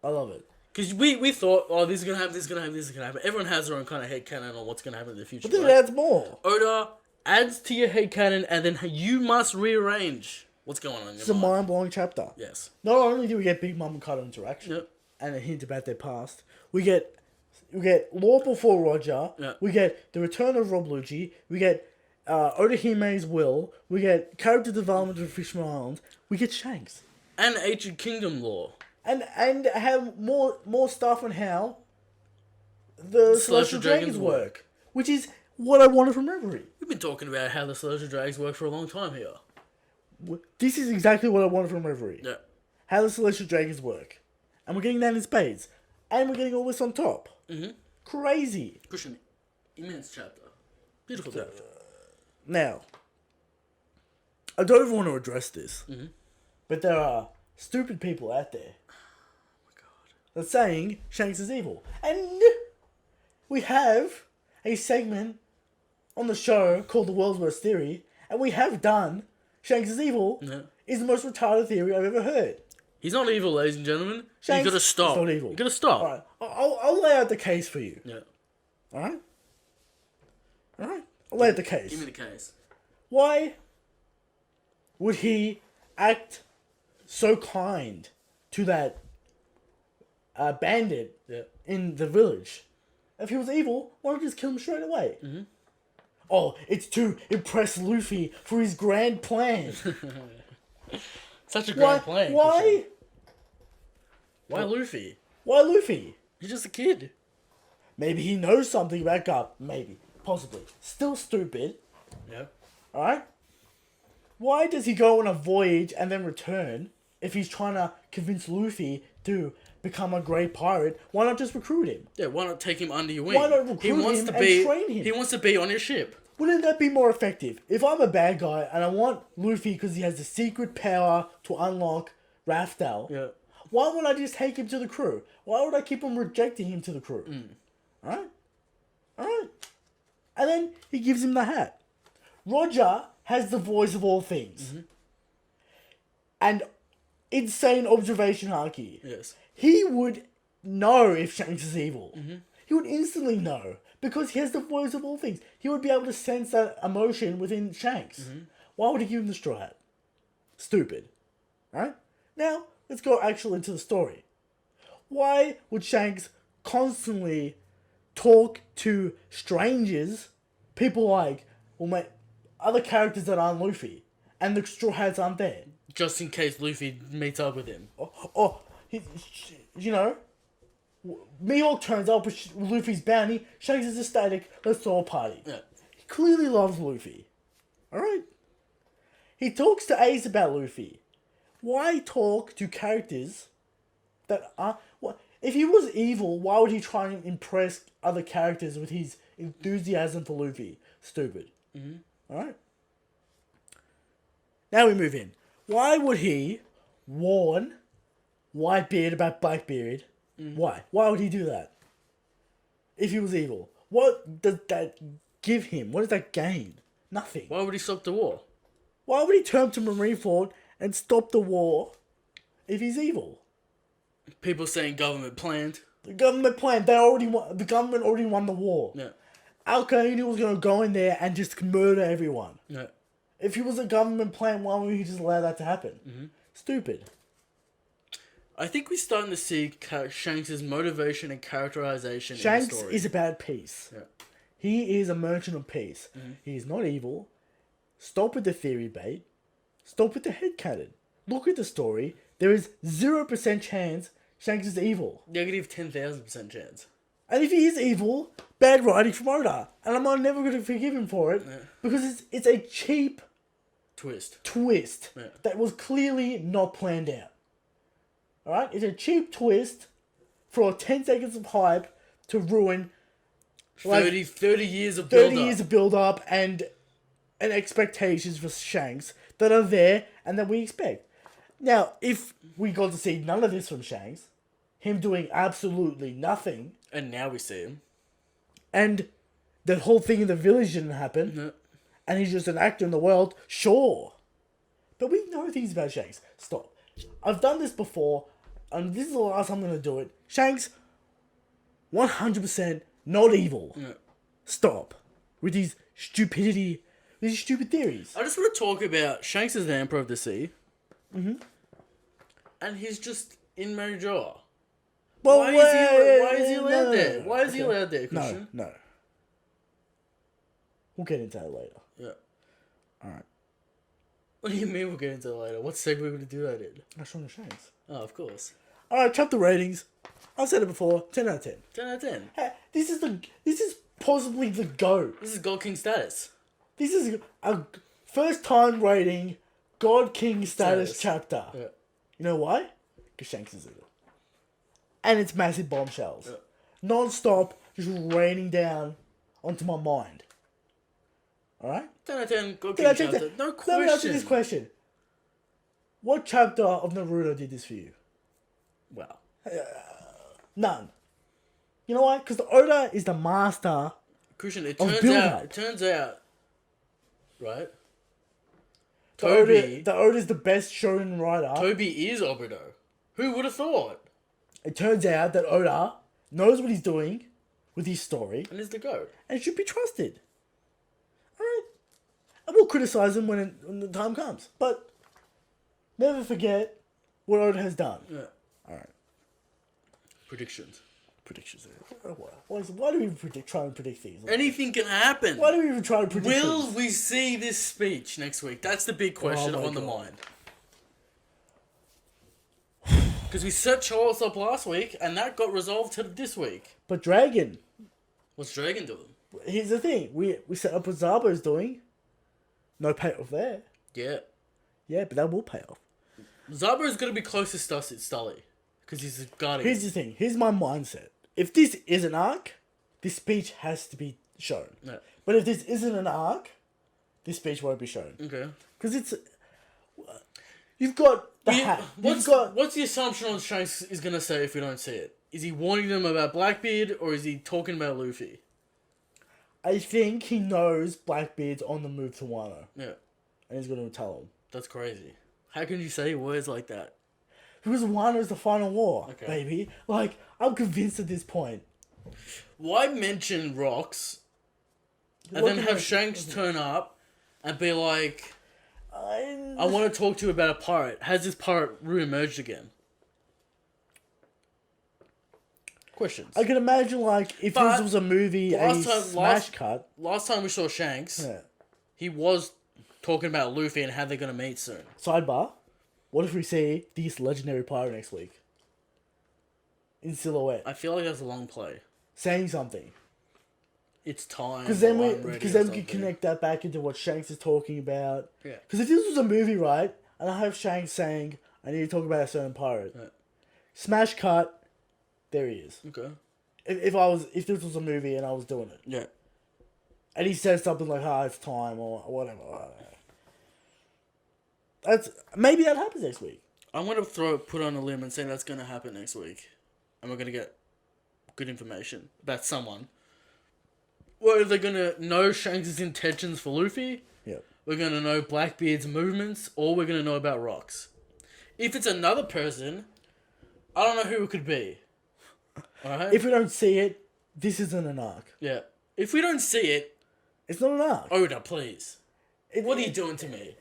I love it. Because we thought, oh, this is going to happen, this is going to happen, this is going to happen. Everyone has their own kind of headcanon on what's going to happen in the future. But then it adds more. Oda adds to your headcanon and then you must rearrange what's going on in your It's a mind-blowing chapter. Yes. Not only do we get Big Mom and Cutter interaction and a hint about their past, we get Law Before Roger, we get the return of Rob Lucci, we get Otohime's will, we get character development of Fishman Island, we get Shanks. And Ancient Kingdom lore. And have more stuff on how the Celestial Dragons work. Which is what I wanted from Reverie. We've been talking about how the Celestial Dragons work for a long time here. This is exactly what I wanted from Reverie. Yeah. How the Celestial Dragons work. And we're getting that in spades. And we're getting all this on top. Mm-hmm. Crazy. Christian, immense chapter. Beautiful death. Now, I don't even want to address this, but there are stupid people out there that's saying Shanks is evil. And we have a segment on the show called The World's Worst Theory, and we have done Shanks is evil is the most retarded theory I've ever heard. He's not evil, ladies and gentlemen. Shanks You gotta stop. is not evil. You gotta stop. Alright, I'll lay out the case for you. Yeah. Alright? Alright? I'll lay out the case. Give me the case. Why would he act so kind to that bandit in the village? If he was evil, why don't you just kill him straight away? Mm-hmm. Oh, it's to impress Luffy for his grand plan. Such a grand plan. Why? Why Luffy? Why Luffy? He's just a kid. Maybe he knows something about Garp. Maybe. Possibly. Still stupid. Yeah. Alright? Why does he go on a voyage and then return if he's trying to convince Luffy to become a great pirate? Why not just recruit him? Yeah, why not take him under your wing? Why not recruit him and train him? He wants to be on your ship. Wouldn't that be more effective? If I'm a bad guy and I want Luffy because he has the secret power to unlock Raftel, why wouldn't I just take him to the crew? Why would I keep on rejecting him to the crew? Alright? Alright. And then he gives him the hat. Roger has the voice of all things. And insane observation hierarchy. Yes. He would know if Shanks is evil. He would instantly know. Because he has the voice of all things. He would be able to sense that emotion within Shanks. Why would he give him the straw hat? Stupid. Right? Now, let's go actually into the story. Why would Shanks constantly talk to strangers, people like, other characters that aren't Luffy, and the straw hats aren't there? Just in case Luffy meets up with him. Mihawk turns up with Luffy's bounty. Shanks is ecstatic. Let's throw a party. Yeah. He clearly loves Luffy. Alright? He talks to Ace about Luffy. Why talk to characters that are... If he was evil, why would he try and impress other characters with his enthusiasm for Luffy? Stupid. Alright? Now we move in. Why would he warn Whitebeard about Blackbeard? Why? Why would he do that? If he was evil. What does that give him? What does that gain? Nothing. Why would he stop the war? Why would he turn to Marineford and stop the war if he's evil? People saying government planned. The government planned. The government already won the war. Yeah. Al-Qaeda was going to go in there and just murder everyone. Yeah. If he was a government plan, why would he just allow that to happen? Stupid. I think we're starting to see Shanks' motivation and characterization in the Shanks story. is about peace. Yeah. He is a merchant of peace. He is not evil. Stop with the theory bait. Stop with the headcanon. Look at the story. There is 0% chance Shanks is evil. Negative 10,000% chance. And if he is evil, bad writing from Oda. And I'm never going to forgive him for it. Because it's a cheap Twist. that was clearly not planned out. Alright? It's a cheap twist for 10 seconds of hype to ruin 30 years of build-up. 30 years of build-up and expectations for Shanks that are there and that we expect. Now, if we got to see none of this from Shanks, him doing absolutely nothing, And now we see him. and the whole thing in the village didn't happen, and he's just an actor in the world, sure. But we know things about Shanks. Stop. I've done this before, and this is the last time I'm going to do it. Shanks, 100% not evil. Stop. With his stupidity, with his stupid theories. I just want to talk about Shanks as the Emperor of the Sea. And he's just in Marijoa. Well, Why is he allowed there? Why is he allowed there, Christian? No. We'll get into that later. Yeah. Alright. What do you mean we'll get into that later? What segment are we going to do that in? That's from the Shanks. Oh, of course. Alright, chapter ratings. I've said it before, 10 out of 10. 10 out of 10. Hey, this is possibly the GOAT. This is Gold King status. This is a first time rating God King status chapter. Yeah. You know why? Because Shanks is in it. And it's massive bombshells. Non-stop, just raining down onto my mind. All right. 10 out of 10. Go Did keep I each take other. that? No Let me ask you question. this question. What chapter of Naruto did this for you? Wow. None. You know why? Because Oda is the master. Christian, it Of turns build out, up. right? The Toby Oda is the best shonen writer. Toby is Obito. Who would have thought? It turns out that Oda knows what he's doing with his story And is the GOAT. and should be trusted. Alright? I will criticize him when the time comes. But never forget what Oda has done. Yeah. Alright. Predictions. Predictions. Why do we try and predict things? Anything can happen. Why do we even try to predict Will things? we see this speech next week? That's the big question Oh my on the God. mind. Because we set Charles up last week, and that got resolved to this week. But Dragon, What's Dragon doing? here's the thing. We set up what Zabo's doing. No payoff there. Yeah. Yeah, but that will pay off. Zabu's going to be closest to Stully. Because he's a guardian. Here's the thing. Here's my mindset. If this is an arc, this speech has to be shown. Yeah. But if this isn't an arc, this speech won't be shown. Okay. Because it's... You've got the hat. What's the assumption on Shanks is going to say if we don't see it? Is he warning them about Blackbeard, or is he talking about Luffy? I think he knows Blackbeard's on the move to Wano. Yeah. And he's going to tell him. That's crazy. How can you say words like that? Because Wano's the final war, Okay. baby. Like, I'm convinced at this point. Why mention rocks and What then can have I- Shanks turn up and be like, I I want to talk to you about a pirate. Has this pirate re-emerged again? Questions. can imagine, like, if But this was a movie, a smash cut. Last time we saw Shanks, Yeah. he was talking about Luffy and how they're going to meet soon. Sidebar. What if we see this legendary pirate next week? In silhouette. I feel like that's a long play. Saying something. It's time. Because then or we I'm ready because or then we can something. connect that back into what Shanks is talking about. Yeah. Because if this was a movie, right, and I have Shanks saying, I need to talk about a certain pirate. Yeah. Smash cut, there he is. Okay. If this was a movie and I was doing it. Yeah. And he says something like, it's time or whatever. Maybe that happens next week. I'm going to put on a limb and say that's going to happen next week. And we're going to get good information about someone. Well, they're going to know Shanks' intentions for Luffy. Yep. We're going to know Blackbeard's movements. Or we're going to know about rocks. If it's another person, I don't know who it could be. Alright? If we don't see it, this isn't an arc. Yeah. If we don't see it, It's not an arc. Oda, please. What are you doing to me?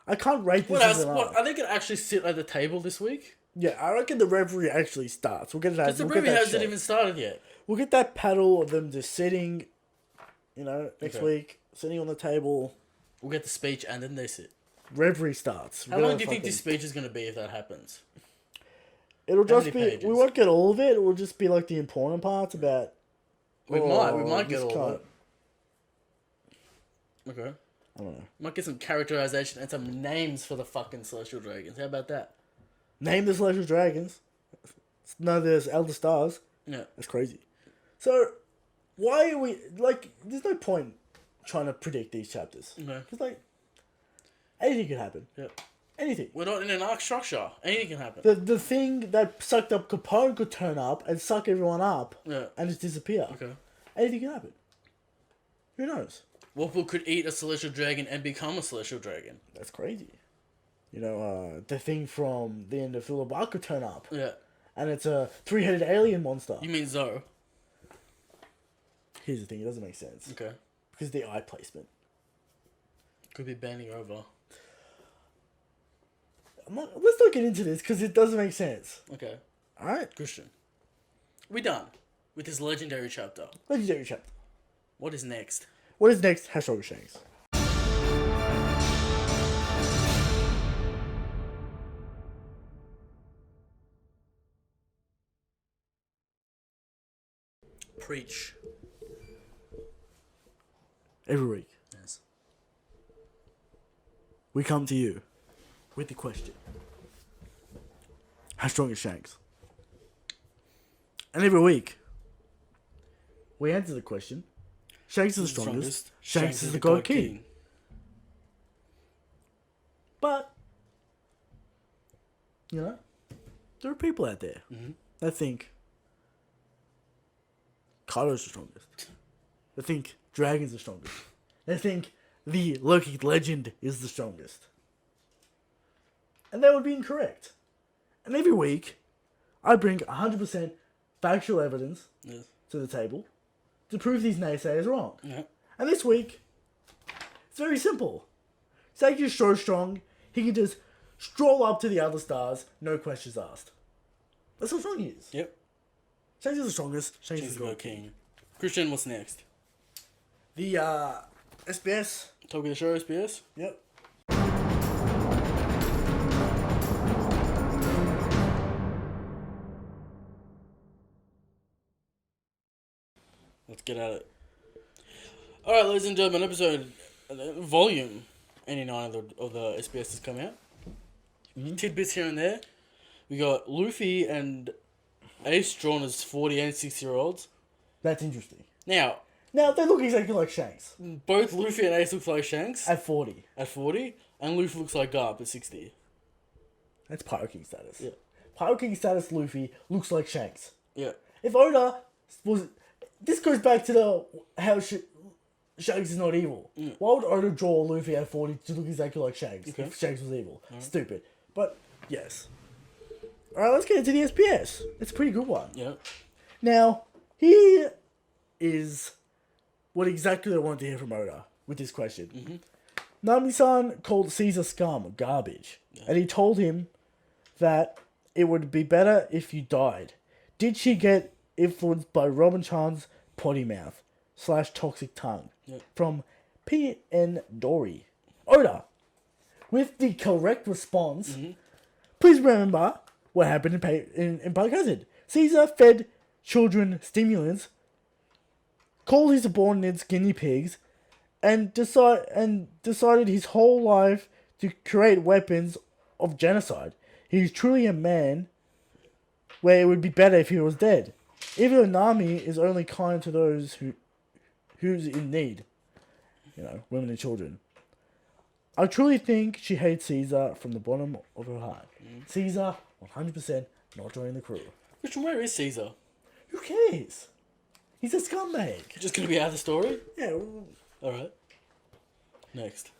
I can't rate this What as else? an arc. What, are they going to actually sit at the table this week? Yeah, I reckon the Reverie actually starts. We'll get that. Because the we'll movie get that hasn't shot. even started yet. We'll get that paddle of them just sitting, next Okay. week, sitting on the table. We'll get the speech and then they sit. Reverie starts. How long do you think this speech is going to be if that happens? It'll how just many be. pages? We won't get all of it. It will just be like the important parts about. We might get this all of cunt. it. Okay. I don't know. Might get some characterization and some names for the fucking Celestial Dragons. How about that? Name the Celestial Dragons. No, there's Elder Stars. Yeah. That's crazy. So, why are we like? There's no point trying to predict these chapters. Okay. Because like, anything could happen. Yeah. Anything. We're not in an arc structure. Anything can happen. The thing that sucked up Capone could turn up and suck everyone up Yeah. and just disappear. Okay. Anything can happen. Who knows? Whopple could eat a Celestial Dragon and become a Celestial Dragon. That's crazy. The thing from the end of Philip Bark could turn up. Yeah. And it's a 3-headed alien monster. You mean Zoe? Here's the thing, it doesn't make sense. Okay. Because of the eye placement. Could be bending over. Let's not get into this because it doesn't make sense. Okay. Alright? Christian. We done with this legendary chapter. Legendary chapter. What is next? What is next? Hashtag Shanks. Preach. Every week, Yes. we come to you with the question. How strong is Shanks? And every week, we answer the question Shanks is the strongest. Shanks is the God King. But, you know, there are people out there that think Kaido's the strongest. They think Dragon's the strongest. They think the Loki legend is the strongest. And that would be incorrect. And every week, I bring 100% factual evidence to the table to prove these naysayers wrong. Yeah. And this week, it's very simple. Sage is so strong, he can just stroll up to the other stars, no questions asked. That's how strong he is. Yep. Shanks is the strongest. Shanks is He's the the God king. Christian, what's next? The SBS. Talking the show, SBS? Yep. Let's get at it. Alright, ladies and gentlemen, volume 89 of the SBS has come out. Tidbits here and there. We got Luffy and Ace drawn as 40 and 60-year-olds. That's interesting. Now, they look exactly like Shanks. both Luffy and Ace look like Shanks At 40. at 40, and Luffy looks like Garp at 60. That's Pirate King status. Yeah. Pirate King status Luffy looks like Shanks. Yeah. If Oda was... This goes back to how Shanks is not evil. Why would Oda draw Luffy at 40 to look exactly like Shanks if Shanks was evil? Stupid. But, yes. Alright, let's get into the SPS. It's a pretty good one. Yeah. Now, here is what exactly I wanted to hear from Oda with this question. Nami-san called Caesar scum, garbage. And he told him that it would be better if you died. Did she get influenced by Robin Chan's potty mouth / toxic tongue? From P.N. Dory. Oda, with the correct response, please remember what happened in Punk Hazard. Caesar fed children stimulants, called his subordinates guinea pigs, and decided his whole life to create weapons of genocide. He is truly a man where it would be better if he was dead. Even though Nami is only kind to those who's in need. You know, women and children. I truly think she hates Caesar from the bottom of her heart. Caesar, 100% not joining the crew. Which where is Caesar? Who cares? He's a scumbag. Just gonna be out of the story? Yeah. Alright. Next.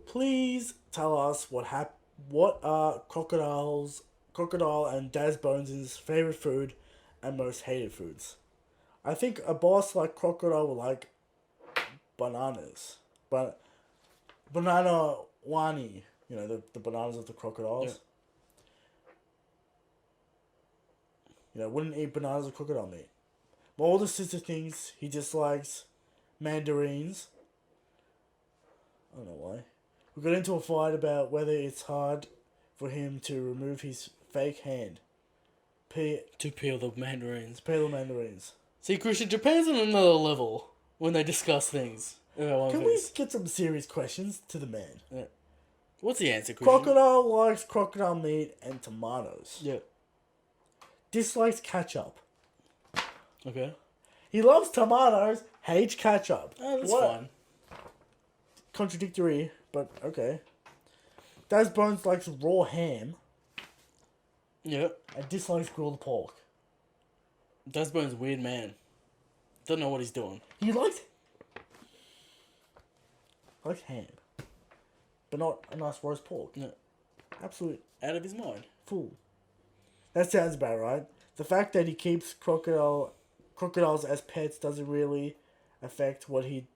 Please tell us what are Crocodile and Daz Bones' favorite food and most hated foods. I think a boss like Crocodile would like bananas. But banana wani, you know, the bananas of the crocodiles. Yeah. You know, wouldn't eat bananas or crocodile meat. My older sister thinks he dislikes mandarins. I don't know why. We got into a fight about whether it's hard for him to remove his fake hand. To peel the mandarins. Peel the mandarins. See, Christian, Japan's on another level when they discuss things. Can we get some serious questions to the man? Yeah. What's the answer, Christian? Crocodile likes crocodile meat and tomatoes. Yeah. Dislikes ketchup. Okay. He loves tomatoes, hates ketchup. Oh, that's fine. Contradictory, but okay. Daz Bones likes raw ham. Yeah. And dislikes grilled pork. Daz Bones, weird man. Don't know what he's doing. He likes ham. But not a nice roast pork. No. Absolute Out of his mind. fool. That sounds about right. The fact that he keeps crocodiles as pets doesn't really affect what he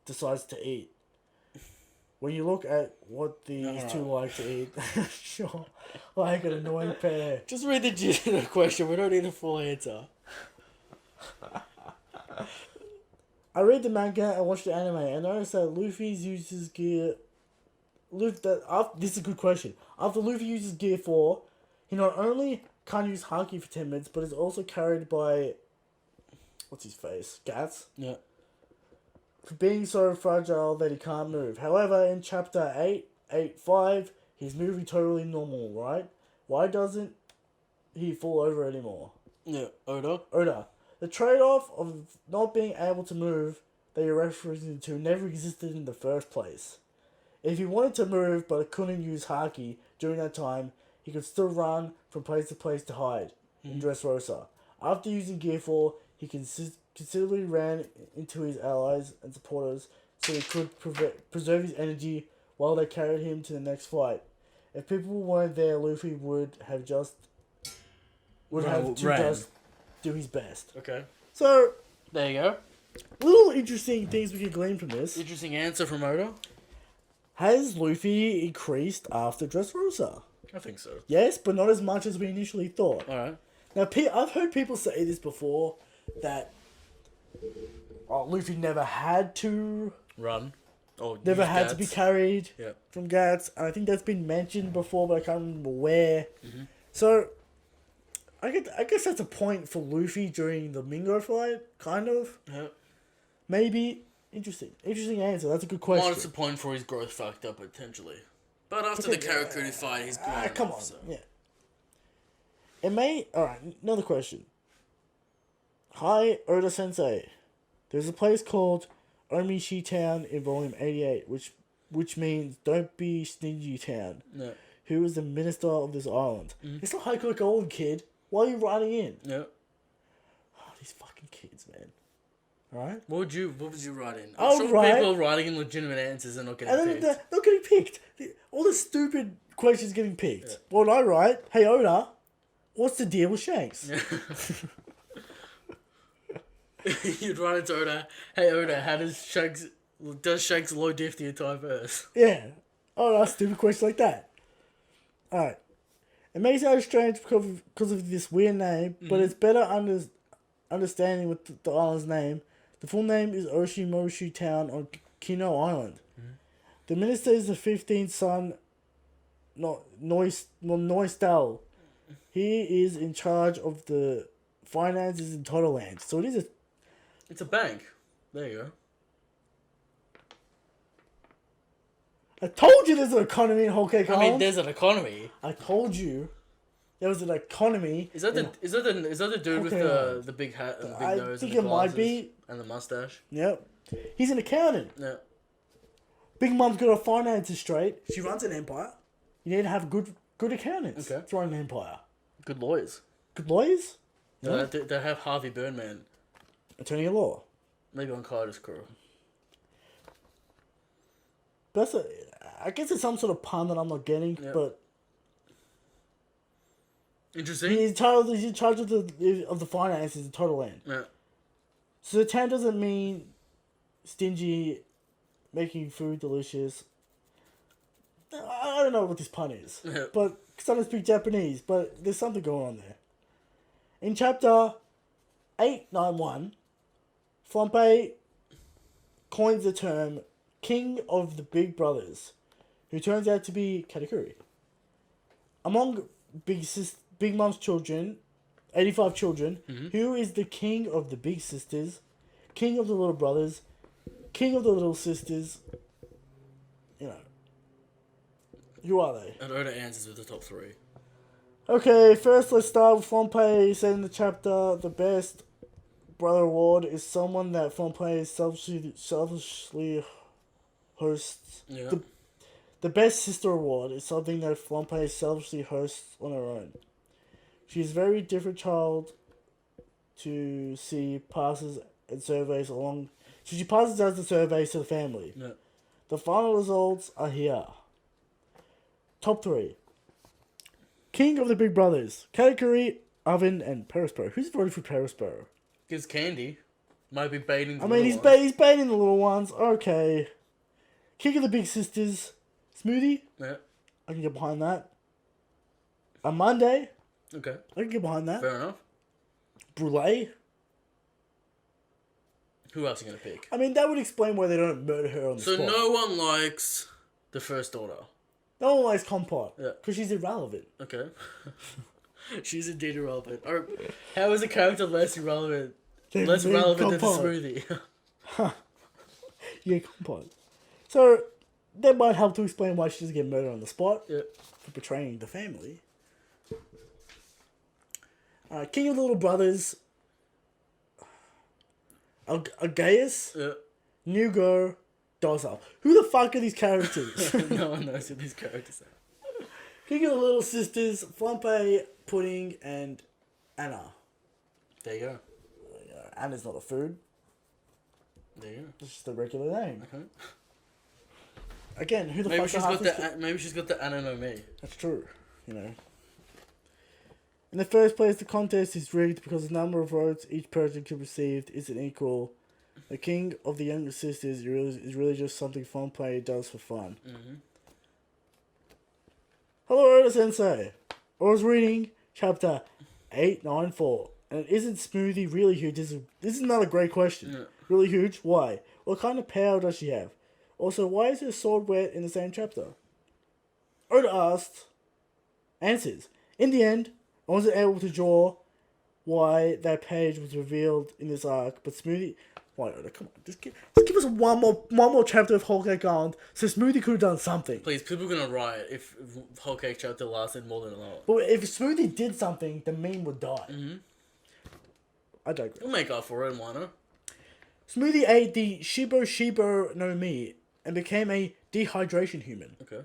decides to eat. When you look at what these two like to eat, sure, like an annoying pair. Just read the gist of the question. We don't need a full answer. I read the manga and watched the anime and noticed that Luffy uses gear. This is a good question. After Luffy uses Gear 4, he not only can't use Haki for 10 minutes, but is also carried by... What's his face? Gats? Yeah. For being so fragile that he can't move. However, in chapter 8.5, he's moving totally normal, right? Why doesn't he fall over anymore? Yeah. Oda? Oda, The trade-off of not being able to move that you're referencing to never existed in the first place. If he wanted to move but couldn't use Haki during that time, he could still run from place to place to hide in Dressrosa. After using Gear 4, he considerably ran into his allies and supporters so he could preserve his energy while they carried him to the next fight. If people weren't there, Luffy would have to just do his best. Okay. So, There you go. little interesting things we can glean from this. Interesting answer from Oda. Has Luffy increased after Dressrosa? I think so. Yes, but not as much as we initially thought. Alright. Now, I've heard people say this before, that Luffy never had to Run. Or never use had to be Gats. carried Yeah. from Gats. And I think that's been mentioned before, but I can't remember where. So, I guess that's a point for Luffy during the Mingo fight, kind of. Yeah. Maybe. Interesting answer. That's a good question. Minus a point for his growth factor, potentially. But after the Karakuri fight, he's grown Come enough, on. so. Yeah. It may... Alright, another question. Hi, Oda Sensei. There's a place called Omishi Town in Volume 88, which means Don't Be Stingy Town. Yeah. Who is the minister of this island? It's not Heiko Golden, kid. Why are you writing in? Yeah. Oh, these fucking kids, man. Alright? What would you write in? I'll I'm sure write- people writing in legitimate answers are not getting And then picked. they're not getting picked. All the stupid questions getting picked. Yeah. What would I write? Hey, Oda, what's the deal with Shanks? You'd run into Oda. Hey Oda, how does Shanks low diff the entire verse? Yeah. Oh, that's stupid question like that. Alright. It may sound strange because of this weird name, but it's better understanding with the island's name. The full name is Oshimoshu Town on Kino Island. The minister is the 15th son, Noistal. He is in charge of the finances in Totoland. So It's a bank. There you go. I told you there's an economy in Whole Cake I mean, Island. there's an economy. I told you there was an economy. Is that the dude with Okay, the big hat and the big I nose think and the it might glasses be. and the mustache? Yep. He's an accountant. Yeah. Big Mom's got her finances straight. She runs an empire. You need to have good accountants Okay. to run an empire. Good lawyers. Good lawyers. They have Harvey Birdman. Attorney at law. Maybe on Carter's crew. I guess it's some sort of pun that I'm not getting, Yep. but Interesting. he's in charge of the finances in Total Land. Yeah. So the town doesn't mean stingy, making food delicious. I don't know what this pun is, Yeah. but because I don't speak Japanese, but there's something going on there. In chapter 891, Flampe coins the term King of the Big Brothers, who turns out to be Katakuri. Among Big Mom's children, 85 children, who is the king of the big sisters, king of the little brothers, king of the little sisters, you know. Who are they? And Oda answers with the top three. Okay, first let's start with Flampe. He said in the chapter, the best brother award is someone that Flampe selfishly hosts. Yeah. The best sister award is something that Flampe selfishly hosts on her own. She is a very different child to see passes and surveys along. So she passes out the surveys to the family. Yeah. The final results are here. Top 3. King of the Big Brothers. Katakuri, Oven, and Perispo. Who's voted for Perispo? Gives Candy. Might be baiting. He's baiting the little ones. Okay. King of the Big Sisters. Smoothie. Yeah. I can get behind that. A Monday. Okay. I can get behind that. Fair enough. Brulee. Who else are you gonna pick? I mean, that would explain why they don't murder her on the So spot. no one likes the first daughter. No one likes Compot. Yeah. Because she's irrelevant. Okay. She's indeed irrelevant. Or how is a character less irrelevant? Less Than relevant than the Compot. smoothie. Yeah, Compot. So, that might help to explain why she doesn't get murdered on the spot. Yeah. For betraying the family. King of the Little Brothers. Gaius, Yeah. Nugo, Doza. Who the fuck are these characters? No one knows who these characters are. King of the Little Sisters, Flampe, Pudding, and Anna. There you go. Anna's not a food. There you go. It's just a regular name. Okay. Again, who the Maybe fuck she's are got half the maybe she's got the Anna no me. That's true, you know. In the first place, the contest is rigged because the number of votes each person can receive isn't equal. The King of the Younger Sisters is really just something fun play does for fun. Mm-hmm. Hello, Oda Sensei. I was reading chapter 894, and isn't Smoothie really huge? This is another great question. Yeah. Really huge? Why? What kind of power does she have? Also, why is her sword wet in the same chapter? Oda asked. Answers. In the end, I wasn't able to draw why that page was revealed in this arc, but Smoothie... Why, Oda, come on. Just give us one more chapter of Whole Cake Island, so Smoothie could have done something. Please, people are gonna riot if Whole Cake chapter lasted more than an hour. But if Smoothie did something, the meme would die. Mm-hmm. I digress. We'll make up for it, why not? Smoothie ate the Shibo no Mi and became a dehydration human. Okay.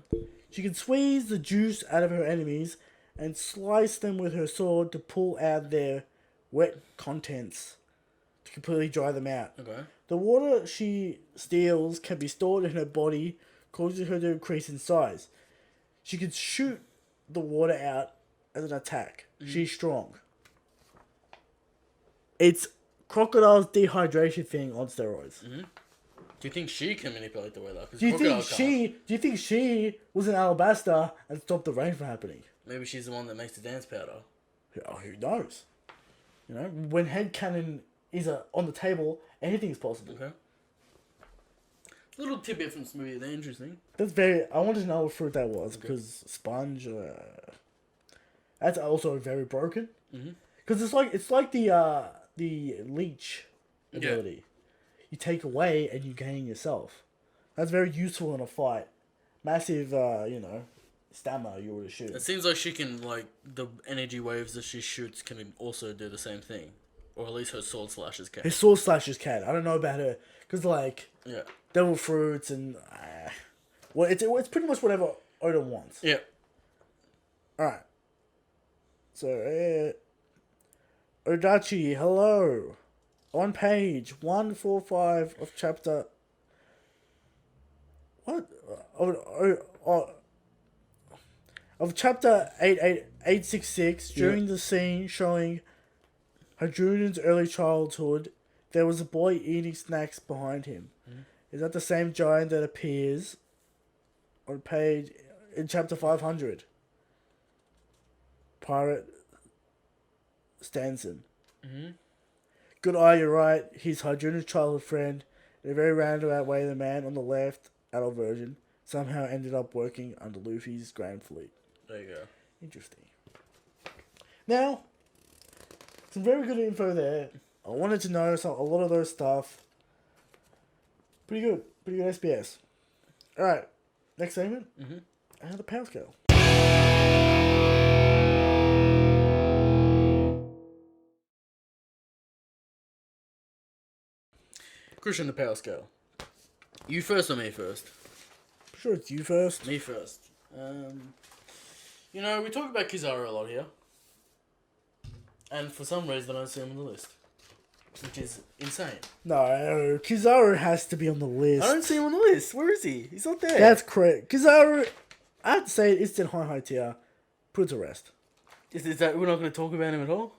She can squeeze the juice out of her enemies and slice them with her sword to pull out their wet contents to completely dry them out. Okay. The water she steals can be stored in her body, causing her to increase in size. She can shoot the water out as an attack. She's strong. It's Crocodile's dehydration thing on steroids. Do you think she can manipulate the weather? 'Cause Do you Crocodile think she was an alabaster and stopped the rain from happening? Maybe she's the one that makes the dance powder. Oh, who knows? You know, when headcanon is on the table, anything is possible. Okay. Little tidbit from Smoothie, they're interesting. That's very. I wanted to know what fruit that was because sponge. That's also very broken. Because it's like the leech ability. You take away and you gain yourself. That's very useful in a fight. Massive, stamina you would shoot. It seems like she can, like, the energy waves that she shoots can also do the same thing. Or at least her sword slashes can. Her sword slashes can. I don't know about her. Because, like, Yeah. devil fruits and... well, it's pretty much whatever Oda wants. Yeah. Alright. So, Odachi, hello. On page 145 of chapter... What? Of chapter 866, during the scene showing Hajun's early childhood, there was a boy eating snacks behind him. Is that the same giant that appears on page... in chapter 500? Pirate Stanson. Good eye, you're right. He's Hajun's childhood friend. In a very roundabout way, the man on the left, adult version, somehow ended up working under Luffy's Grand Fleet. There you go. Interesting. Now, some very good info there. I wanted to know a lot of those stuff. Pretty good. Pretty good SBS. Alright, next segment. The power scale. Christian, the power scale. You first or me first? Sure, it's you first. Me first. We talk about Kizaru a lot here. And for some reason I don't see him on the list. Which is insane. No, Kizaru has to be on the list. I don't see him on the list. Where is he? He's not there. That's correct. Kizaru, I have to say, it's in high tier. Put it to rest. Is that we're not going to talk about him at all?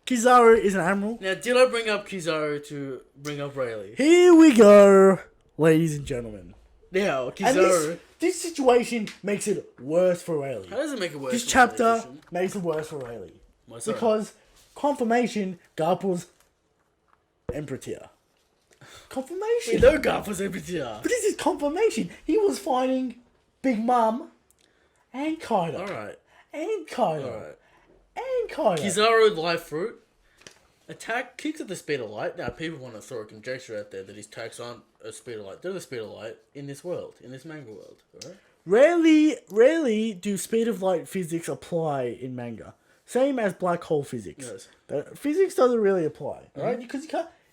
Kizaru is an admiral. Now, did I bring up Kizaru to bring up Rayleigh? Here we go, ladies and gentlemen. Now, And Kizaru. this situation makes it worse for Rayleigh. How does it make it worse? This for chapter Rayleigh, Christian? makes it worse for Rayleigh. Why so? Because confirmation, Garp's Emperor tier. Confirmation. We know Garp was MPTR. But this is confirmation. He was fighting Big Mom and Kaido. Alright. And Kaido. Alright. And Kaido. Kizaru, life fruit. Attack, kicks at the speed of light. Now, people want to throw a conjecture out there that his attacks aren't a speed of light. They're the speed of light in this world, in this manga world. Alright? Rarely do speed of light physics apply in manga. Same as black hole physics. Yes. The physics doesn't really apply, alright? Because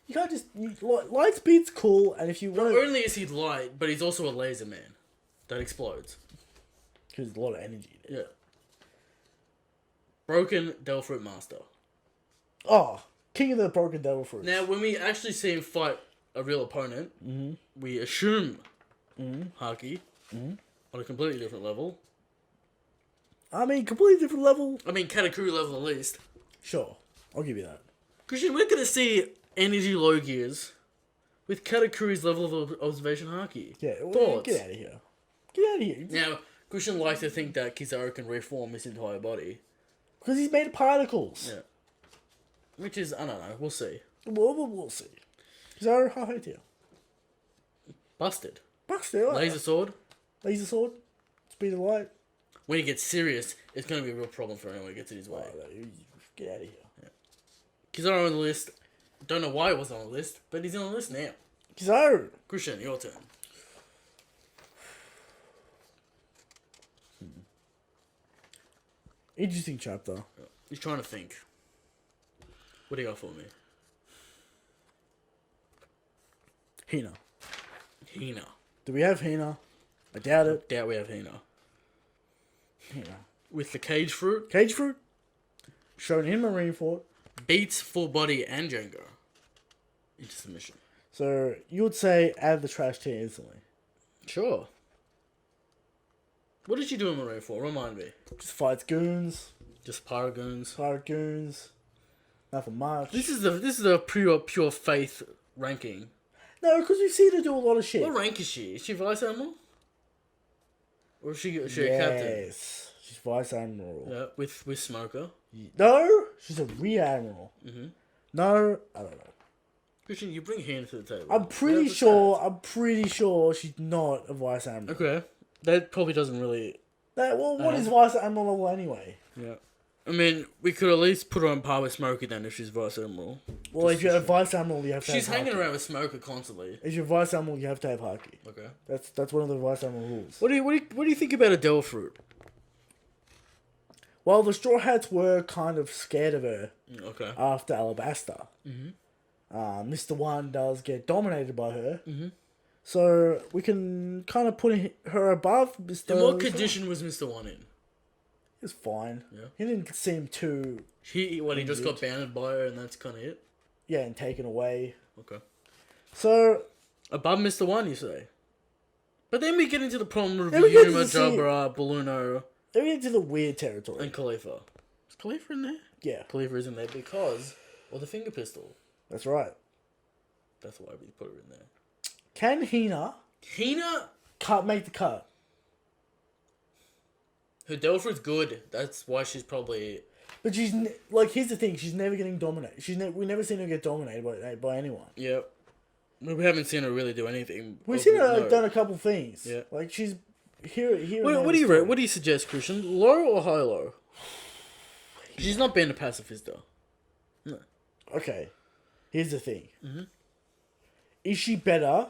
You can't just... light speed's cool, and if you Not want to... only is he light, but he's also a laser man that explodes. Because there's a lot of energy there. Yeah. Broken Devil Fruit Master. Oh, King of the Broken Devil Fruits. Now, when we actually see him fight a real opponent, we assume Haki on a completely different level. I mean, completely different level. I mean, Katakuri level at least. Sure, I'll give you that. Christian, we're going to see energy low gears with Katakuri's level of observation Haki. Yeah, well, Thoughts? get out of here. Get out of here. Now, Christian likes to think that Kizaru can reform his entire body. Because he's made of particles. Yeah. Which is, I don't know, we'll see. We'll see. Kizaru, how hate you? Busted. Busted. Laser sword. Laser sword. Speed of light. When he gets serious, it's going to be a real problem for anyone who gets in his way. Get out of here. Yeah. Kizaru on the list. Don't know why he wasn't on the list, but he's on the list now. Kizaru. Christian, your turn. Interesting chapter. He's trying to think. What do you got for me? Hina. Hina. Do we have Hina? I doubt it. Doubt we have Hina. Hina. With the cage fruit, Cage fruit. Shown in Marineford. beats full body and Jenga. Into submission. So you would say add the trash tier instantly. Sure. What did you do in Maroon for? Remind me. Just fights goons. Just Paragoons. Pirate goons. Nothing much. This is the pure faith ranking. No, because we've seen her do a lot of shit. What rank is she? Is she Vice Admiral? Or is she a captain? Yes. She's Vice Admiral. Yeah, with Smoker. No, she's a Rear Admiral. Mm-hmm. No, I don't know. Christian, you bring hand to the table. I'm pretty sure she's not a Vice Admiral. Okay. That probably doesn't really... No, well, what is Vice Admiral level anyway? Yeah. I mean, we could at least put her on par with Smoker then if she's Vice Admiral. Well, if you're a Vice Admiral, you have to She's have hanging Haki. around with Smoker constantly. If you're Vice Admiral, you have to have Haki. Okay. That's one of the Vice Admiral rules. What do you think about a Devil Fruit? Well, the Straw Hats were kind of scared of her Okay. after Alabasta. Mr. One does get dominated by her. So we can kind of put her above Mr. In what condition was Mr. One in? He was fine. Yeah. He didn't seem too... He just got bounded by her and that's kind of it? Yeah, and taken away. Okay. So... Above Mr. One, you say? But then we get into the problem of Then we get to Yuma, the Jabra, Balluno, Then we get to the weird territory. and Khalifa. Is Khalifa in there? Yeah, Khalifa is in there because of the finger pistol. that's right. That's why we put her in there. Can Hina Hina, make the cut? her Devil Fruit's good. That's why she's probably... But she's... here's the thing. She's never getting dominated. We never seen her get dominated by anyone. Yeah. We haven't seen her really do anything. We've seen her done a couple things. Yeah. Like, she's... Here What do you rate? What do you suggest, Christian? Low or high low? She's not being a pacifist, though. No. Okay. Here's the thing. Is she better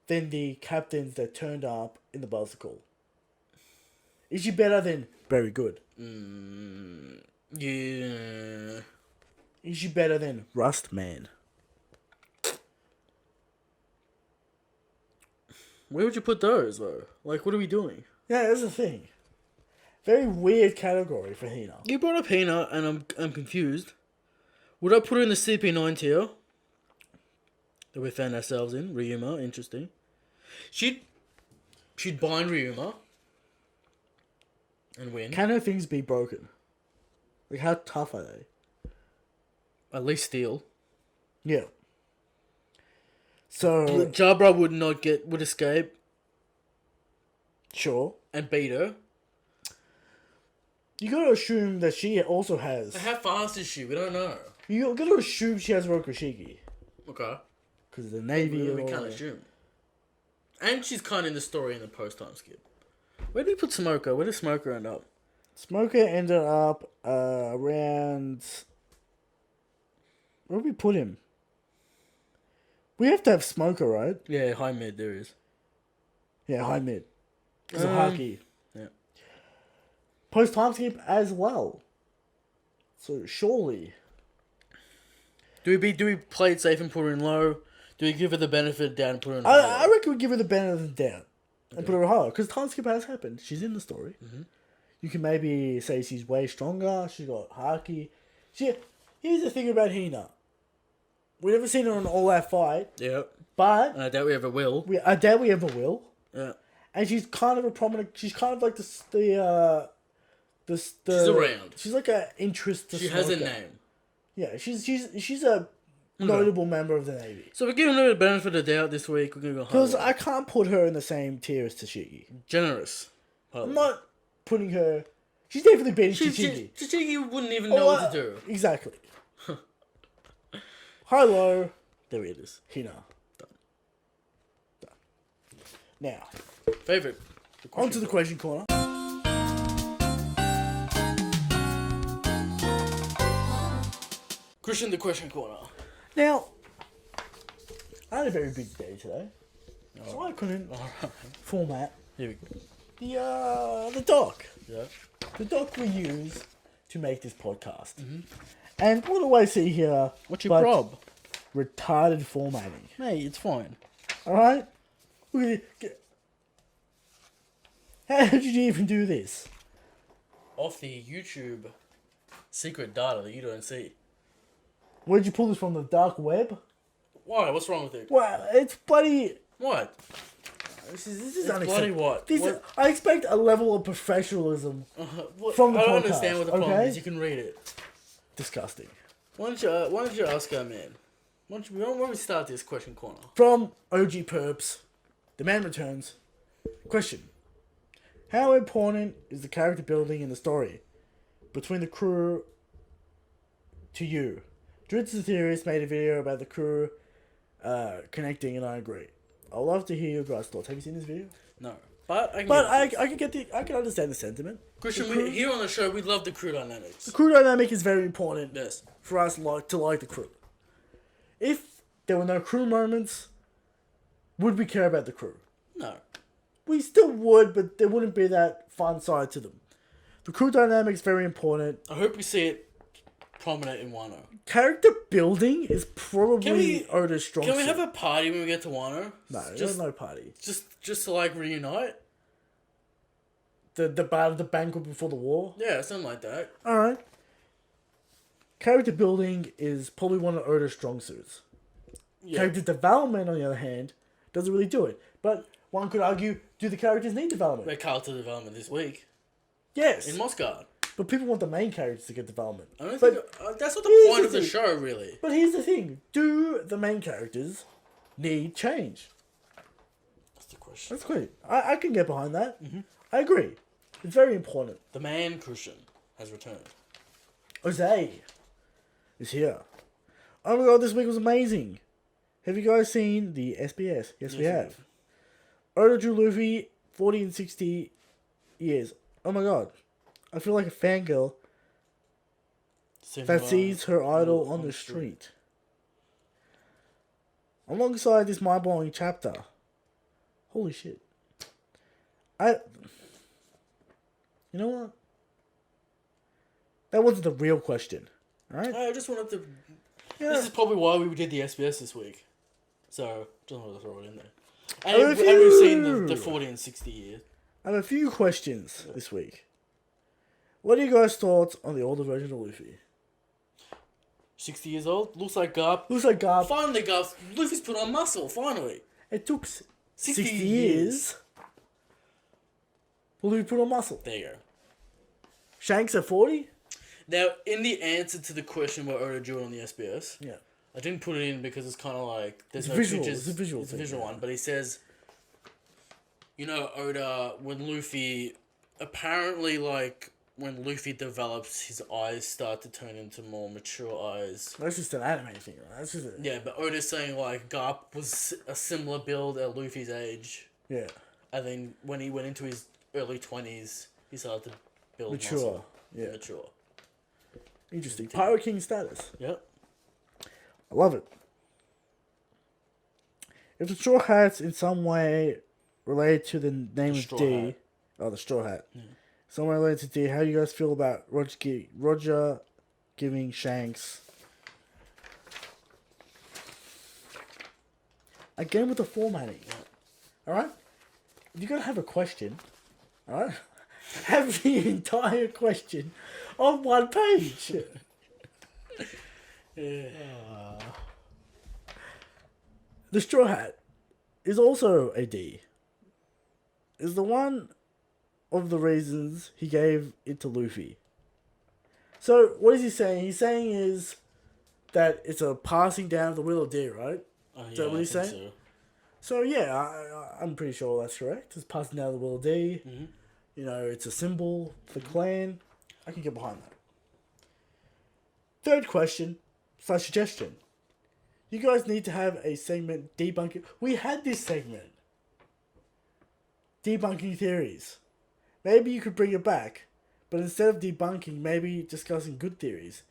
than the captains that turned up in the bicycle? Is she better than very good? Yeah. Is she better than Rust Man? Where would you put those, though? Like, what are we doing? Yeah, that's the thing. Very weird category for Hina. You brought up Hina, and I'm confused. Would I put her in the CP9 tier? That we found ourselves in. Ryuma, interesting. She'd bind Ryuma. And win. Can her things be broken? Like, how tough are they? At least steal. Yeah. So, Jabra would escape sure. and beat her. You gotta assume that she also has... How fast is she? We don't know. You gotta assume she has Rokushiki. Okay. Because the Navy... We can't assume. And she's kind of in the story in the post-time skip. Where did we put Smoker? Where did Smoker end up? Smoker ended up around... Where did we put him? We have to have Smoker, right? Yeah, high mid there is. Yeah, high mid. It's a Haki. Yeah. Post time skip as well. So surely... Do Do we play it safe and put her in low? Do we give her the benefit of the doubt and put her in I high? reckon we give her the benefit of the doubt and put her higher because time skip has happened. She's in the story. Mm-hmm. You can maybe say she's way stronger. She got haki. Here's the thing about Hina. We never seen her in an all-out fight, Yeah. but And I doubt we ever will. I doubt we ever will. Yeah. And she's kind of a prominent. She's kind of like She's around. She's like an interest. She has a Smoker. name. Yeah, she's a notable member of the Navy. So we're giving her the benefit of the doubt this week. We're gonna go high. Because I can't put her in the same tier as Tashigi. Generous. I'm not putting her. She's definitely beating Tashigi. Tashigi wouldn't even know what to do. Exactly. High low. There it is. Hina. Done. Now, Favorite. on to the question corner. Christian, the question corner. Now, I had a very busy day today, so I couldn't format Here we go. the doc. Yeah. The doc we use to make this podcast. Mm-hmm. And what do I see here? What's your prob? Retarded formatting. Hey, it's fine. Alright? How did you even do this? Off the YouTube secret data that you don't see. Where'd you pull this from? The dark web? Why? What's wrong with it? Well, it's bloody... What? This is It's bloody unacceptable. what? I expect a level of professionalism What? from the I podcast. don't understand what the problem okay? is. You can read it. Disgusting. Why don't you ask our man? Why don't we start this question corner? From OG Perps, the man returns. Question. How important is the character building in the story between the crew to you? Dritz the Theorist made a video about the crew connecting, and I agree. I'd love to hear your guys' thoughts. Have you seen this video? No. But I can understand the sentiment. Christian, here on the show, we love the crew dynamics. The crew dynamic is very important Yes. for us to like the crew. If there were no crew moments, would we care about the crew? No. We still would, but there wouldn't be that fun side to them. The crew dynamic is very important. I hope we see it prominent in Wano. Character building is probably Oda's strong Can we suit. have a party when we get to Wano? No, there's no party. Just to like reunite? The banquet before the war. Yeah, something like that. Alright. Character building is probably one of Oda's strong suits. Yeah. Character development, on the other hand, doesn't really do it. But one could argue, do the characters need development? We're character development this week. Yes. In Moscow. But people want the main characters to get development. I don't But think that's not the here's point the of the thing. show, really. But here's the thing. Do the main characters need change? That's the question. That's great. I can get behind that. Mm-hmm. I agree. It's very important. The man Christian has returned. Jose is here. Oh my god, this week was amazing. Have you guys seen the SBS? Yes, we have. Oda drew Luffy 40 and 60 years. Oh my god. I feel like a fangirl that sees her idol on the street. Alongside this mind-blowing chapter. Holy shit. You know what? That wasn't the real question. Alright? I just wanted to... Yeah. This is probably why we did the SBS this week. So, just wanted to throw it in there. I have And, a and we've few- seen the 40 and 60 years. I have a few questions this week. What are you guys' thoughts on the older version of Luffy? 60 years old? Looks like Garp. Looks like Garp. Finally, Garp. Luffy's put on muscle, finally. It took 60 years. years for Luffy to put on muscle. There you go. Shanks at 40? Now, in the answer to the question where Oda drew it on the SBS, Yeah. I didn't put it in because it's kind of like there's It's no visual, pictures. it's a visual thing, visual yeah. one, but he says, you know, Oda when Luffy apparently like when Luffy develops, his eyes start to turn into more mature eyes. That's just an anime thing, right? That's just Yeah, but Oda's saying like Garp was a similar build at Luffy's age, Yeah. and then when he went into his early 20s, he started to build Mature. muscle. Yeah. Mature. Interesting. Pirate King status. Yep. I love it. If the Straw Hat's in some way related to the name of Straw D... Hat. Oh, the Straw Hat. Some way related to D, how do you guys feel about Roger giving Shanks Again with the formatting. Alright? If you're going to have a question, alright? Have the entire question on one page. Yeah. The Straw Hat is also a D. Is the one of the reasons he gave it to Luffy. So, what is he saying? He's saying is that it's a passing down of the Wheel of D, right? Yeah, Is that what he's I think saying? So, yeah, I'm pretty sure that's correct. It's passing down the Wheel of D. Mm-hmm. You know, it's a symbol for the clan. I can get behind that. Third question / suggestion. You guys need to have a segment debunking. We had this segment. Debunking theories. Maybe you could bring it back. But instead of debunking, maybe discussing good theories.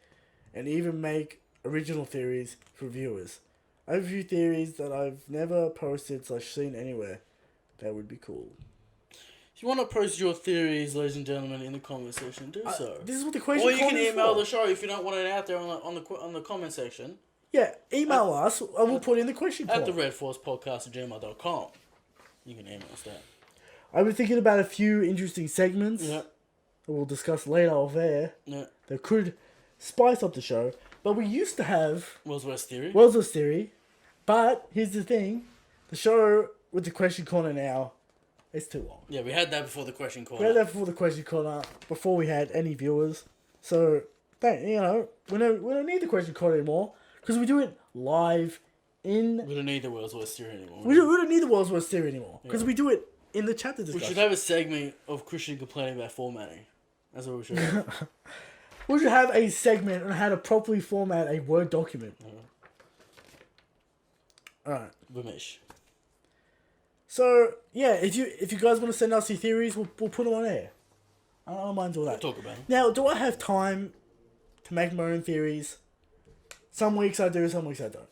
And even make original theories for viewers. I have a few theories that I've never posted / seen anywhere. That would be cool. If you want to post your theories, ladies and gentlemen, in the comment section, do so. This is what the question Or you can is email for. the show if you don't want it out there on the comment section. Yeah, email us and we'll put it in the question At corner. TheRedforcePodcast@gmail.com. You can email us that. I've been thinking about a few interesting segments Yeah. that we'll discuss later off air Yeah. that could spice up the show. But we used to have World's Worst Theory. World's Theory. But here's the thing. The show with the question corner now, it's too long. Yeah, we had that before the question corner. We had that before the question corner, before we had any viewers. So, we don't need the question corner anymore. Because we do it live in... We don't need the World's Worst Theory anymore. We don't need the World's Worst Theory anymore. Because we do it in the chapter discussion. We should have a segment of Christian complaining about formatting. That's what we should have. We should have a segment on how to properly format a Word document. Alright. Vamish. So, yeah, if you guys want to send us your theories, we'll put them on air. I don't mind all that. We'll talk about it. Now, do I have time to make my own theories? Some weeks I do, some weeks I don't.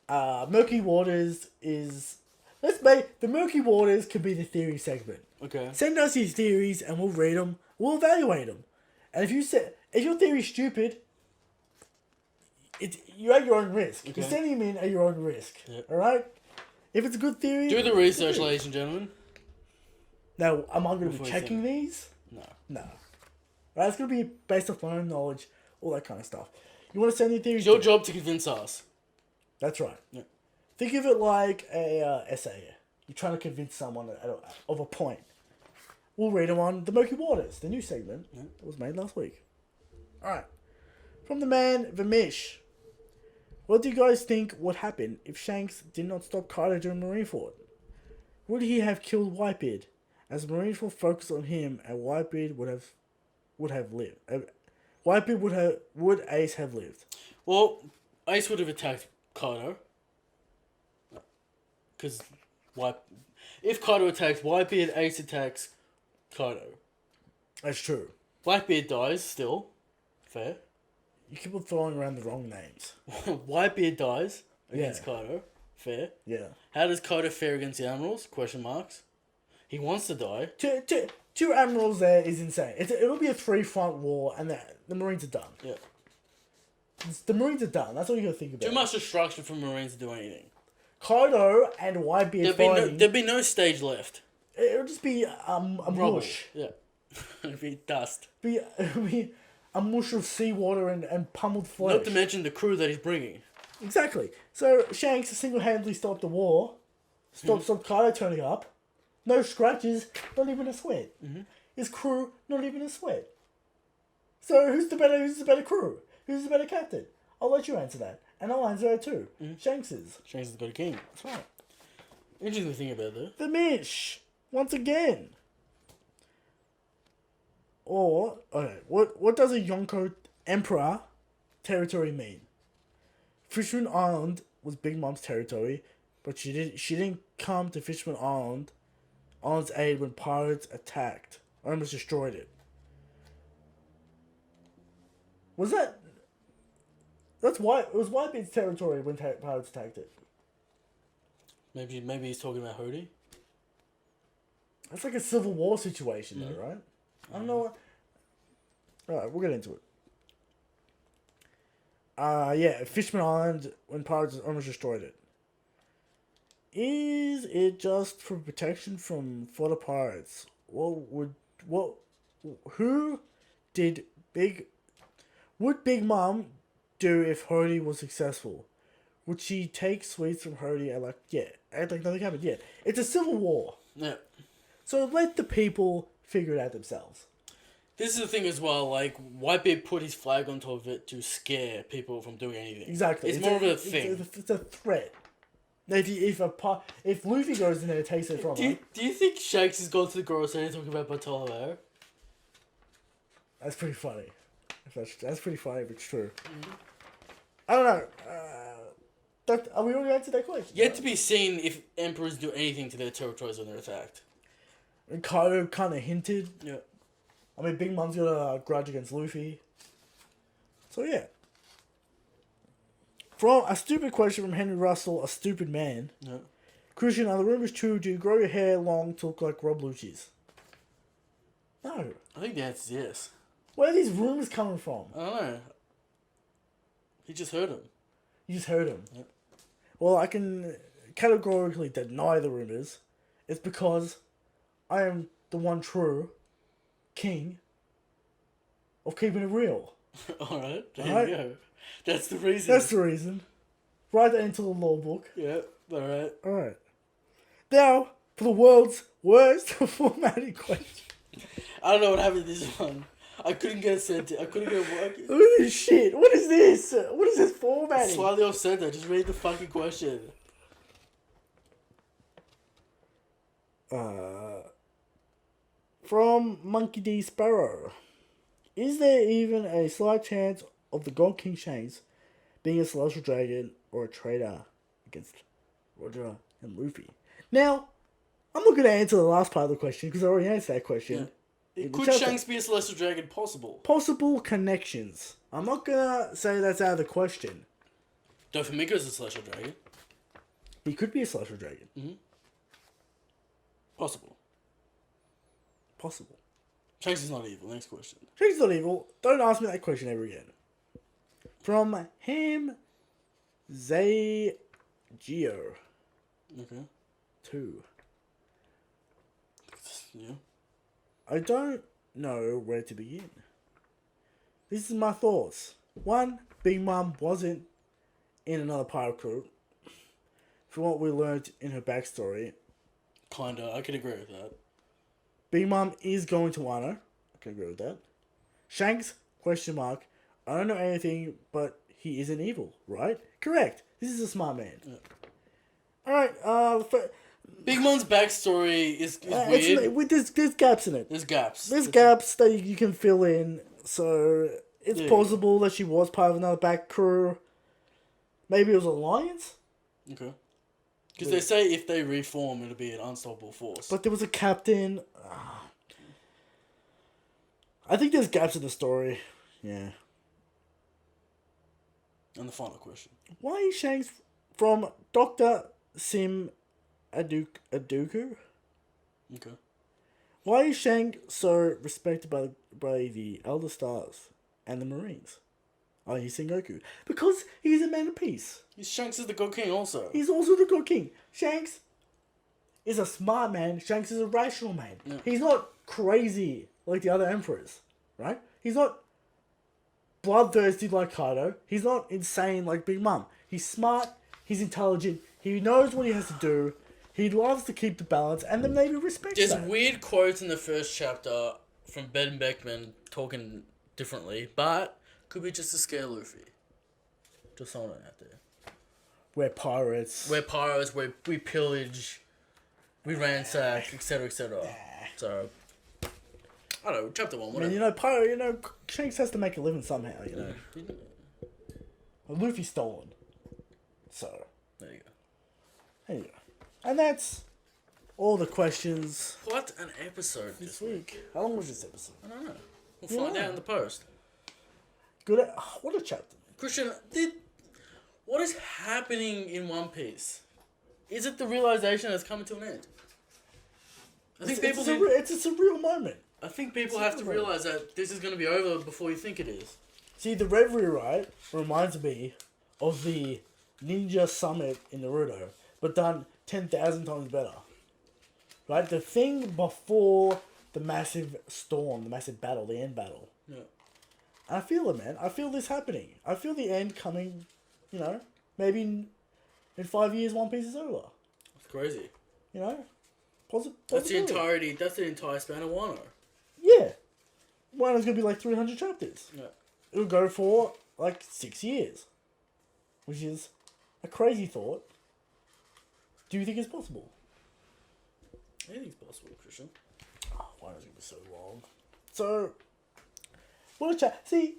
Yeah. Murky Waters is... The Murky Waters could be the theory segment. Okay. Send us your theories and we'll read them. We'll evaluate them. And if your theory's stupid, you're at your own risk. Okay. You're sending them in at your own risk. Yep. Alright? If it's a good theory... Do the research, ladies and gentlemen. Now, am I going to Before be you checking send these? No. No. Right, it's going to be based off my own knowledge, all that kind of stuff. You want to send your theories? It's your job to convince us. That's right. Yeah. Think of it like a essay. You're trying to convince someone of a point. We'll read them on The Murky Waters, the new segment that was made last week. Alright. From the man, Vamish. What do you guys think would happen if Shanks did not stop Kaido during Marineford? Would he have killed Whitebeard? As Marineford focused on him, and Whitebeard would have lived. Whitebeard would Ace have lived? Well, Ace would have attacked Kaido. Because if Kaido attacks Whitebeard, Ace attacks Kaido. That's true. Blackbeard dies still. Fair. You keep on throwing around the wrong names. Whitebeard dies against Yeah. Kaido. Fair. Yeah. How does Kaido fare against the Admirals? Question marks. He wants to die. Two admirals there is insane. It'll be a 3-front war, and the Marines are done. Yeah. The Marines are done. That's all you gotta think about. Too much destruction for Marines to do anything. Kaido and Whitebeard fighting. There'd be no stage left. It'll just be a mush. Yeah. It'd be dust. It'll be a mush of seawater and pummeled flesh. Not to mention the crew that he's bringing. Exactly. So Shanks single-handedly stopped the war. Stopped Kaido turning up. No scratches, not even a sweat. Mm-hmm. His crew, not even a sweat. So who's the better crew? Who's the better captain? I'll let you answer that. And I'll answer it too. Shanks is. Shanks has got a king. That's right. Interesting thing about that. The Mish. Once again. Or, okay, what does a Yonko Emperor territory mean? Fishman Island was Big Mom's territory, but she didn't come to Fishman Island's aid when pirates attacked. Or almost destroyed it. Was that... That's why... It was Whitebeard's territory when pirates attacked it. Maybe he's talking about Hody. That's like a civil war situation though, right? I don't know what... Alright, we'll get into it. Yeah, Fishman Island when pirates almost destroyed it. Is it just for protection for the pirates? Who did would Big Mom do if Hody was successful? Would she take sweets from Hody and act like nothing happened? Yeah. It's a civil war. Yeah. So let the people figure it out themselves. This is the thing as well, like, Whitebeard put his flag on top of it to scare people from doing anything. Exactly. It's more of a thing. It's a threat. If Luffy goes in there and takes it from her... Do you think Shanks has gone to the grocery and talking about Bartolomeo? That's pretty funny. That's pretty funny if it's true. Mm-hmm. I don't know. Are we already answered that question? Yet to be seen if emperors do anything to their territories when they're attacked. And Kaido kind of hinted. Yeah. I mean, Big Mom's got a grudge against Luffy. So, yeah. From a stupid question from Henry Russell, a stupid man. Yeah. Christian, are the rumors true? Do you grow your hair long to look like Rob Lucci's? No. I think the answer is yes. Where are these rumors coming from? I don't know. He just heard him. You just heard him. Yep. Well, I can categorically deny the rumors. It's because I am the one true king of keeping it real. Alright, there you go. That's the reason. That's the reason. Write that into the law book. Yeah, alright. Alright. Now, for the world's worst formatting question. I don't know what happened to this one. I couldn't get a sentence. I couldn't get a word. Look at this shit. What is this? What is this formatting? Slightly off center. Just read the fucking question. From Monkey D. Sparrow. Is there even a slight chance of the God King Shanks being a celestial dragon or a traitor against Roger and Luffy? Now, I'm not going to answer the last part of the question because I already answered that question. Yeah. Could Shanks be a celestial dragon? Possible. Possible connections. I'm not going to say that's out of the question. Doflamingo's a celestial dragon. He could be a celestial dragon. Mm-hmm. Possible. Shanks is not evil. Next question. Shanks is not evil. Don't ask me that question ever again. From Ham Zageo. Okay. 2. Yeah. I don't know where to begin. This is my thoughts. 1. Big Mom wasn't in another pirate crew. From what we learned in her backstory. Kinda. I can agree with that. Big Mom is going to Wano. I can agree with that. Shanks, question mark. I don't know anything, but he isn't evil, right? Correct. This is a smart man. Yeah. Alright, Big Mom's backstory is weird. There's gaps in it. There's gaps. There's gaps that you can fill in. So, it's possible that she was part of another back crew. Maybe it was Alliance? Okay. Because they say if they reform, it'll be an unstoppable force. But there was a captain. I think there's gaps in the story. Yeah. And the final question. Why is Shanks from Dr. Sim Aduku? Okay. Why is Shanks so respected by the Elder Stars and the Marines? Oh, he's Sengoku. Because he's a man of peace. Shanks is the God King also. He's also the God King. Shanks is a smart man. Shanks is a rational man. Yeah. He's not crazy like the other emperors, right? He's not bloodthirsty like Kaido. He's not insane like Big Mom. He's smart. He's intelligent. He knows what he has to do. He loves to keep the balance, and the Navy respects that. There's weird quotes in the first chapter from Ben Beckman talking differently, but could be just to scare Luffy. Just throwing it out there. We're pirates. We pillage, we ransack, etc., etc. So, I don't know, chapter 1, whatever. I mean, Shanks has to make a living somehow, Well, Luffy's stolen. So. There you go. And that's all the questions. What an episode this week. How long was this episode? I don't know. We'll find out in the post. Good. What a chapter. Christian, what is happening in One Piece? Is it the realization that's coming to an end? It's a surreal moment. I think people have to realize that this is going to be over before you think it is. See, the Reverie, right, reminds me of the Ninja Summit in Naruto, but done 10,000 times better. Right? The thing before the massive storm, the massive battle, the end battle. Yeah. And I feel it, man. I feel this happening. I feel the end coming, maybe in 5 years One Piece is over. That's crazy. That's That's the entire span of Wano. Yeah. Wano's going to be like 300 chapters. Yeah. It'll go for like 6 years. Which is a crazy thought. Do you think it's possible? Anything's possible, Christian. Oh, Wano's going to be so long. So, what a chat. See,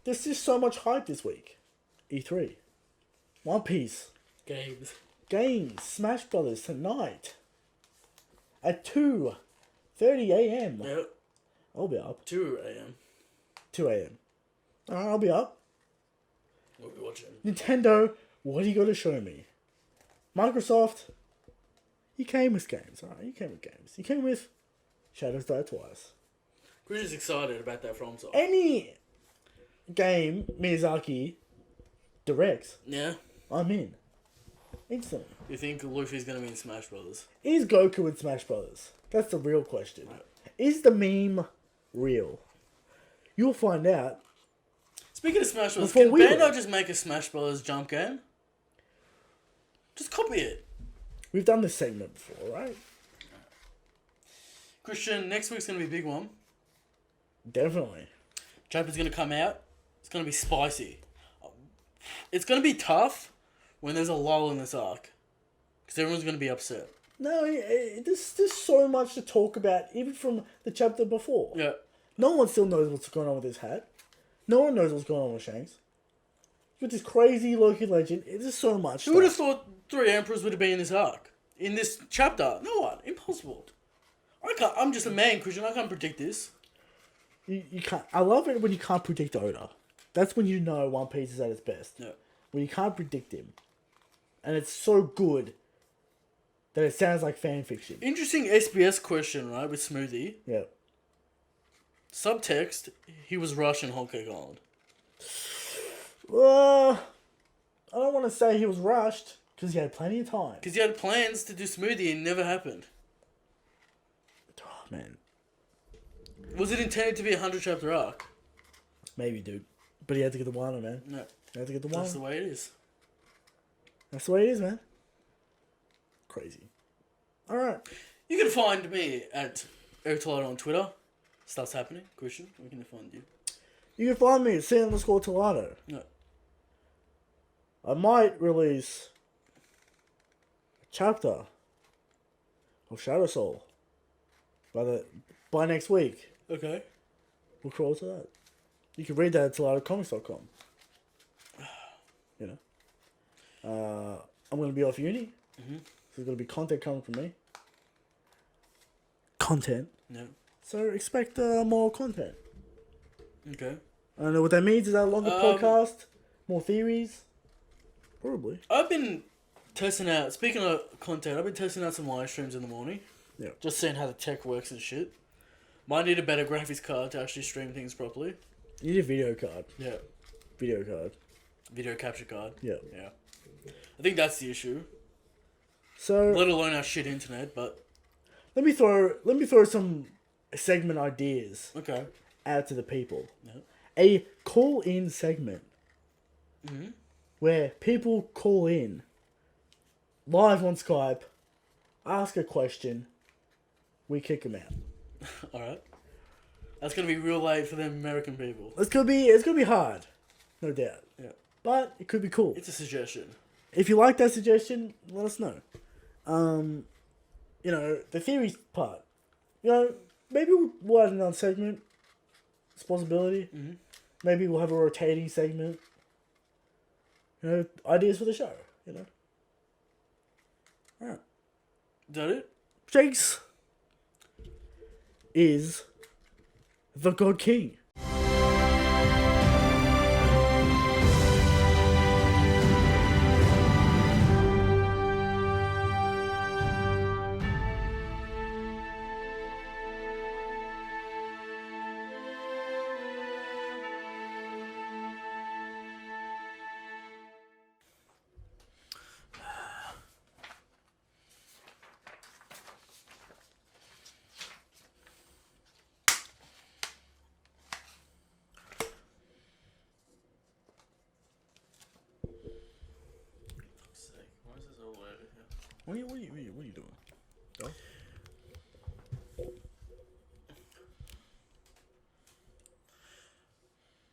there's just so much hype this week. E3. One Piece. Games. Smash Brothers tonight. At 2:30 a.m. Yep. I'll be up. 2 a.m. 2 a.m. Alright, I'll be up. We'll be watching. Nintendo, what do you got to show me? Microsoft, you came with games. Alright, you came with games. You came with Shadows Die Twice. Christian's excited about that From side. Any game Miyazaki directs, Yeah. I'm in. Instantly. You think Luffy's gonna be in Smash Brothers? Is Goku in Smash Brothers? That's the real question. Is the meme real? You'll find out. Speaking of Smash Brothers, Before can we Bandai do. just make a Smash Brothers jump game? Just copy it. We've done this segment before, right? Christian, next week's gonna be a big one. Definitely. Chapter's gonna come out. It's gonna be spicy. It's gonna be tough when there's a lull in this arc. Because everyone's gonna be upset. No, there's so much to talk about, even from the chapter before. Yeah. No one still knows what's going on with his hat. No one knows what's going on with Shanks. With this crazy Loki legend, it's just so much. Who would have thought 3 Emperors would have been in this arc? In this chapter? No one. Impossible. I'm just a man, Christian. I can't predict this. You can't. I love it when you can't predict Oda. That's when you know One Piece is at its best. Yeah. When you can't predict him. And it's so good that it sounds like fan fiction. Interesting SBS question, right, with Smoothie. Yeah. Subtext, he was Russian Whole Cake Island. I don't want to say he was rushed, because he had plenty of time. Because he had plans to do Smoothie and it never happened. Oh, man. Was it intended to be a 100-chapter arc? Maybe, dude. But he had to get the Wano, man. No. He had to get the That's the Wano. way it is. That's the way it is, man. Crazy. Alright. You can find me at Eric Toledo on Twitter. Stuff's happening. Christian, where can I find you? You can find me at C_Toledo. No. I might release a chapter of Shadow Soul by next week. Okay. Look forward to that. You can read that at ToledoComics.com. I'm going to be off uni. Mm-hmm. So there's going to be content coming from me. Content. No. So expect more content. Okay. I don't know what that means. Is that a longer podcast? More theories? Probably. I've been testing out, speaking of content, I've been testing out some live streams in the morning. Yeah. Just seeing how the tech works and shit. Might need a better graphics card to actually stream things properly. You need a video card. Yeah. Video card. Video capture card. Yeah. Yeah. I think that's the issue. So Let alone our shit internet, but... let me throw some segment ideas Okay. out to the people. Yeah. A call-in segment. Mm-hmm. Where people call in live on Skype, ask a question, we kick them out. Alright. That's gonna be real late for them American people. It's gonna be hard, no doubt. Yeah. But it could be cool. It's a suggestion. If you like that suggestion, let us know. The theories part. Maybe we'll add another segment. It's a possibility. Mm-hmm. Maybe we'll have a rotating segment. Ideas for the show. Alright. Is that it? Shanks is the God King. What are you doing?